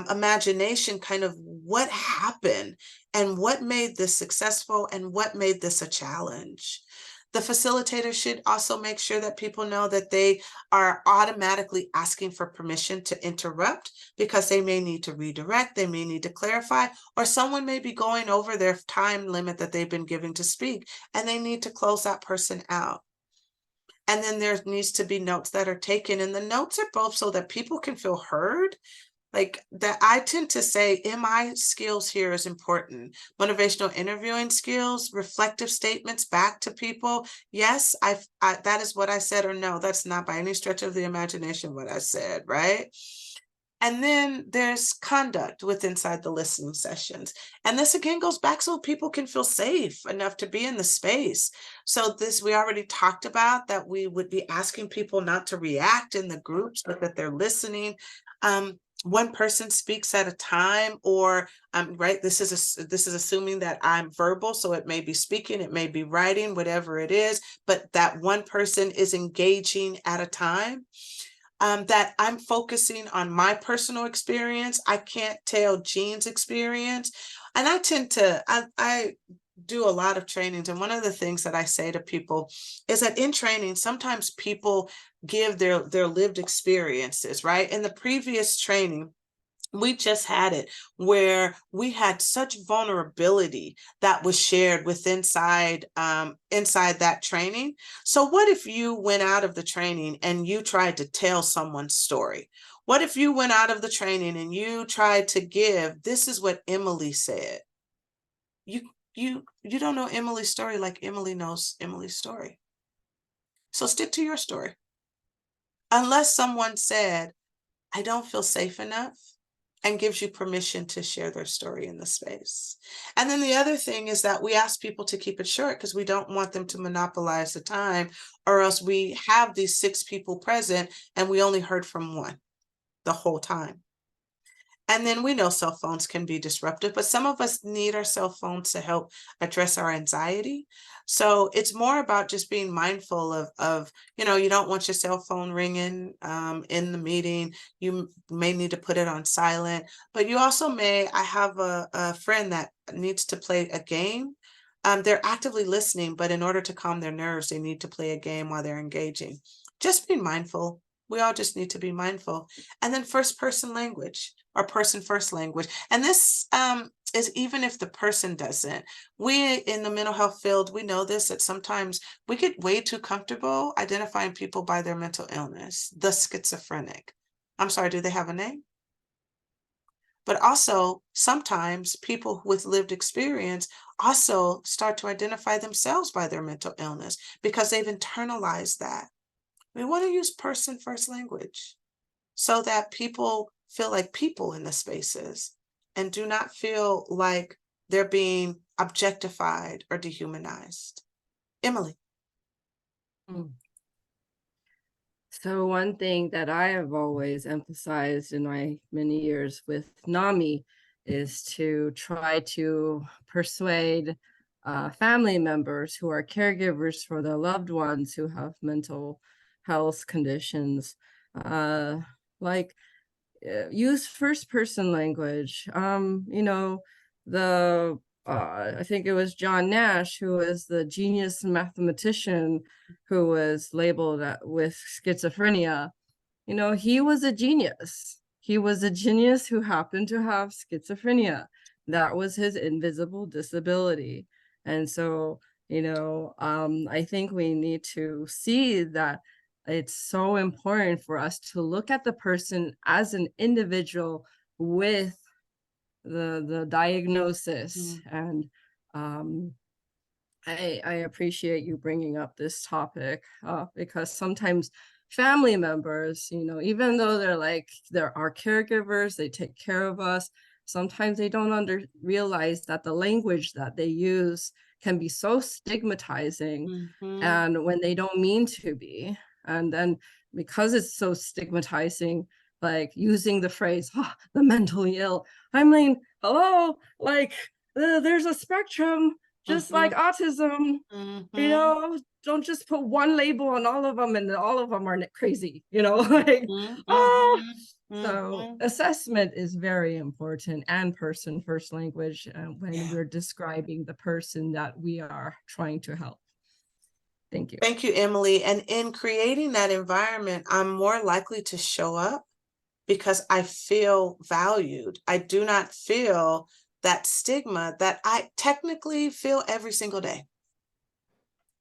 imagination kind of what happened and what made this successful and what made this a challenge. The facilitator should also make sure that people know that they are automatically asking for permission to interrupt, because they may need to redirect, they may need to clarify, or someone may be going over their time limit that they've been given to speak, and they need to close that person out. And then there needs to be notes that are taken, and the notes are both so that people can feel heard. Like that, I tend to say MI skills here is important. Motivational interviewing skills, reflective statements back to people. Yes, I that is what I said, or no, that's not by any stretch of the imagination what I said, right? And then there's conduct inside the listening sessions. And this again goes back so people can feel safe enough to be in the space. So this, we already talked about that we would be asking people not to react in the groups, but that they're listening. One person speaks at a time, or right, this is assuming that I'm verbal, so it may be speaking, it may be writing, whatever it is, but that one person is engaging at a time. That I'm focusing on my personal experience. I can't tell Jean's experience. And I tend to, do a lot of trainings, and one of the things that I say to people is that in training, sometimes people give their lived experiences, right? In the previous training, we just had it where we had such vulnerability that was shared with inside that training. So what if you went out of the training and you tried to tell someone's story? What if you went out of the training and you tried to give, this is what Emily said? You don't know Emily's story like Emily knows Emily's story. So stick to your story. Unless someone said, I don't feel safe enough, and gives you permission to share their story in the space. And then the other thing is that we ask people to keep it short because we don't want them to monopolize the time, or else we have these 6 people present and we only heard from one the whole time. And then we know cell phones can be disruptive, but some of us need our cell phones to help address our anxiety. So it's more about just being mindful of you don't want your cell phone ringing in the meeting. You may need to put it on silent, but you also I have a friend that needs to play a game. They're actively listening, but in order to calm their nerves, they need to play a game while they're engaging. Just being mindful. We all just need to be mindful. And then first person language or person first language. And this is even if the person doesn't. We in the mental health field, we know this, that sometimes we get way too comfortable identifying people by their mental illness, the schizophrenic. I'm sorry, do they have a name? But also sometimes people with lived experience also start to identify themselves by their mental illness because they've internalized that. We want to use person first language so that people feel like people in the spaces and do not feel like they're being objectified or dehumanized. Emily. So one thing that I have always emphasized in my many years with NAMI is to try to persuade family members who are caregivers for their loved ones who have mental health conditions, use first person language. I think it was John Nash, who was the genius mathematician who was labeled with schizophrenia. He was a genius. He was a genius who happened to have schizophrenia. That was his invisible disability. And so, I think we need to see that it's so important for us to look at the person as an individual with the diagnosis. And I appreciate you bringing up this topic because sometimes family members, even though they're our caregivers, they take care of us, sometimes they don't realize that the language that they use can be so stigmatizing, and when they don't mean to be. And then because it's so stigmatizing, like using the phrase, the mentally ill, I mean, hello, there's a spectrum, just like autism, don't just put one label on all of them and all of them are crazy, So assessment is very important, and person first language when we're describing the person that we are trying to help. Thank you. Thank you, Emily. And in creating that environment, I'm more likely to show up because I feel valued. I do not feel that stigma that I technically feel every single day.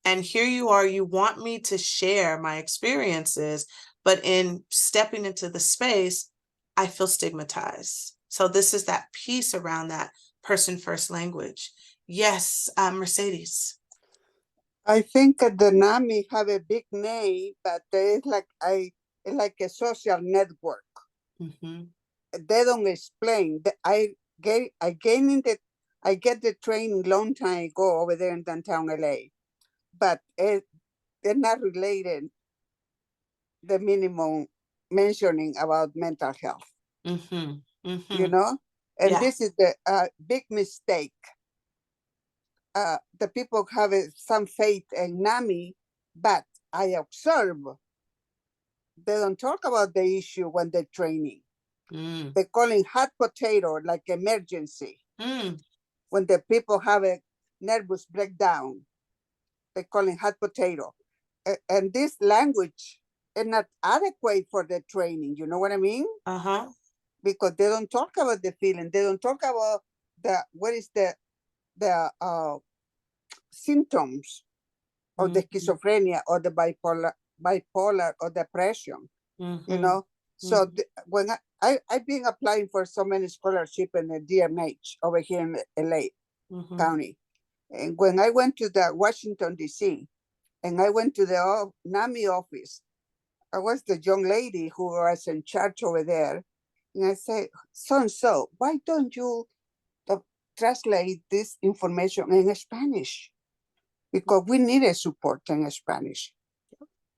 And here you are, you want me to share my experiences, but in stepping into the space, I feel stigmatized. So this is that piece around that person first language. Yes, Mercedes. I think the NAMI have a big name, but it's like a social network. They don't explain. I get the training long time ago over there in downtown LA, but they're not related. The minimum mentioning about mental health, and this is the big mistake. The people have some faith in NAMI, but I observe they don't talk about the issue when they're training. They're calling hot potato like emergency. When the people have nervous breakdown. They call it hot potato. And this language is not adequate for the training. You know what I mean? Uh-huh. Because they don't talk about the feeling. They don't talk about what is the symptoms of the schizophrenia or the bipolar or depression. You know, so when I've been applying for so many scholarships in the DMH over here in LA County, and when I went to the Washington DC, and I went to the NAMI office, I was the young lady who was in charge over there, and I said, so why don't you translate this information in Spanish? Because we need a support in Spanish.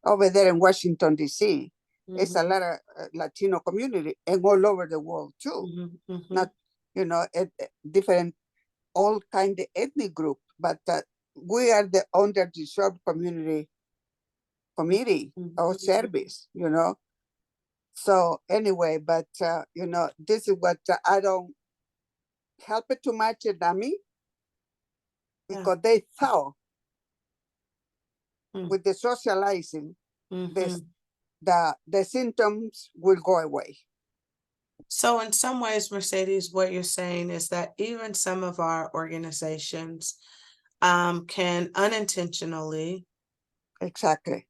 Over there in Washington, D.C., it's a lot of Latino community and all over the world too. Not, you know, different, all kind of ethnic group, but we are the underserved community or service, you know. So anyway, but, you know, this is what I don't help it too much at NAMI because they thought with the socializing, the symptoms will go away. So in some ways, Mercedes, what you're saying is that even some of our organizations can unintentionally exactly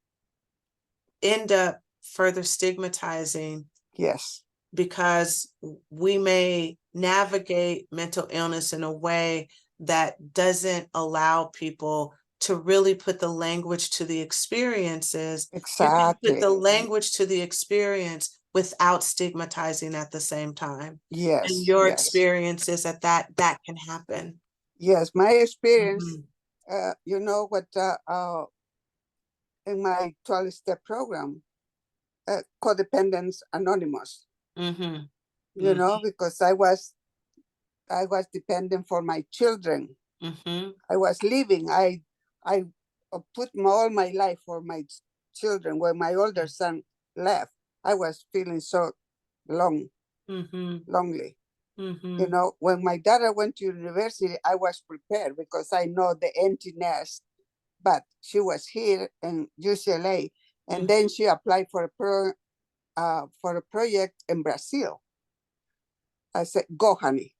end up further stigmatizing. Yes. Because we may navigate mental illness in a way that doesn't allow people to really put the language to the experiences. Exactly. You can put the language to the experience without stigmatizing at the same time. Yes. And your yes. experience is that can happen. Yes, my experience, you know what, in my 12-step program, Codependence Anonymous, you know, because I was dependent for my children. I was living, I put all my life for my children. When my older son left, I was feeling so lonely. You know, when my daughter went to university, I was prepared because I know the empty nest, but she was here in UCLA, and then she applied for a project in Brazil. I said, go, honey.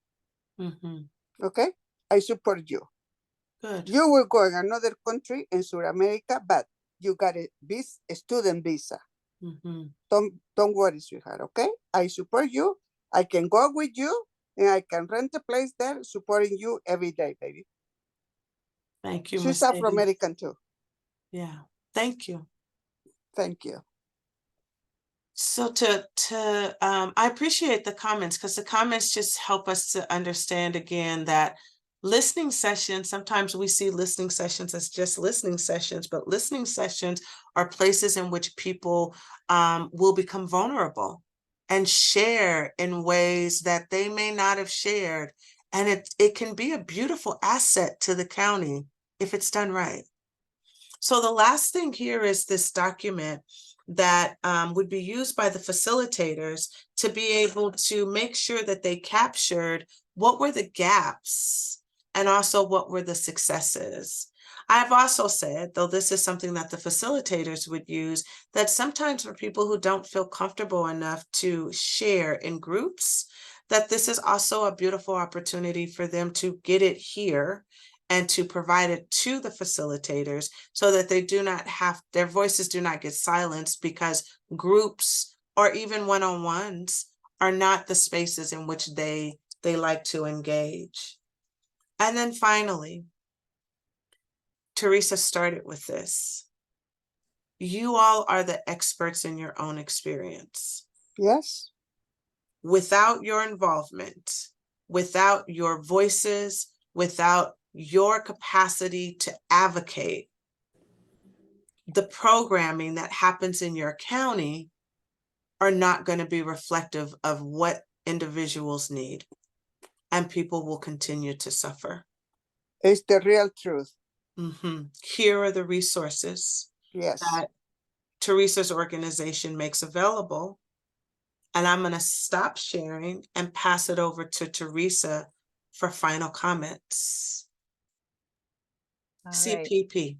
Okay, I support you. Good. You will go in another country in South America, but you got a student visa. Don't worry, sweetheart. Okay, I support you. I can go with you, and I can rent a place there, supporting you every day, baby. Thank you. She's Mercedes. Afro-American too. Yeah. Thank you. Thank you. So I appreciate the comments, because the comments just help us to understand again that listening sessions, sometimes we see listening sessions as just listening sessions, but listening sessions are places in which people will become vulnerable and share in ways that they may not have shared. And it can be a beautiful asset to the county if it's done right. So the last thing here is this document that would be used by the facilitators to be able to make sure that they captured what were the gaps and also what were the successes. I've also said, though this is something that the facilitators would use, that sometimes for people who don't feel comfortable enough to share in groups, that this is also a beautiful opportunity for them to get it here and to provide it to the facilitators so that they do not have, their voices do not get silenced, because groups or even one-on-ones are not the spaces in which they like to engage. And then finally, Teresa started with this. You all are the experts in your own experience. Yes. Without your involvement, without your voices, without your capacity to advocate, the programming that happens in your county are not going to be reflective of what individuals need, and people will continue to suffer. It's the real truth. Here are the resources that Teresa's organization makes available. And I'm going to stop sharing and pass it over to Teresa for final comments. All right. CPP.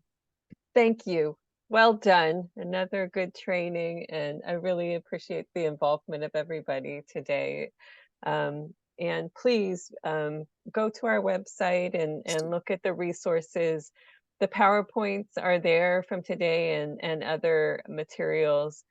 Thank you. Well done. Another good training, and I really appreciate the involvement of everybody today. And please go to our website and look at the resources. The PowerPoints are there from today and other materials.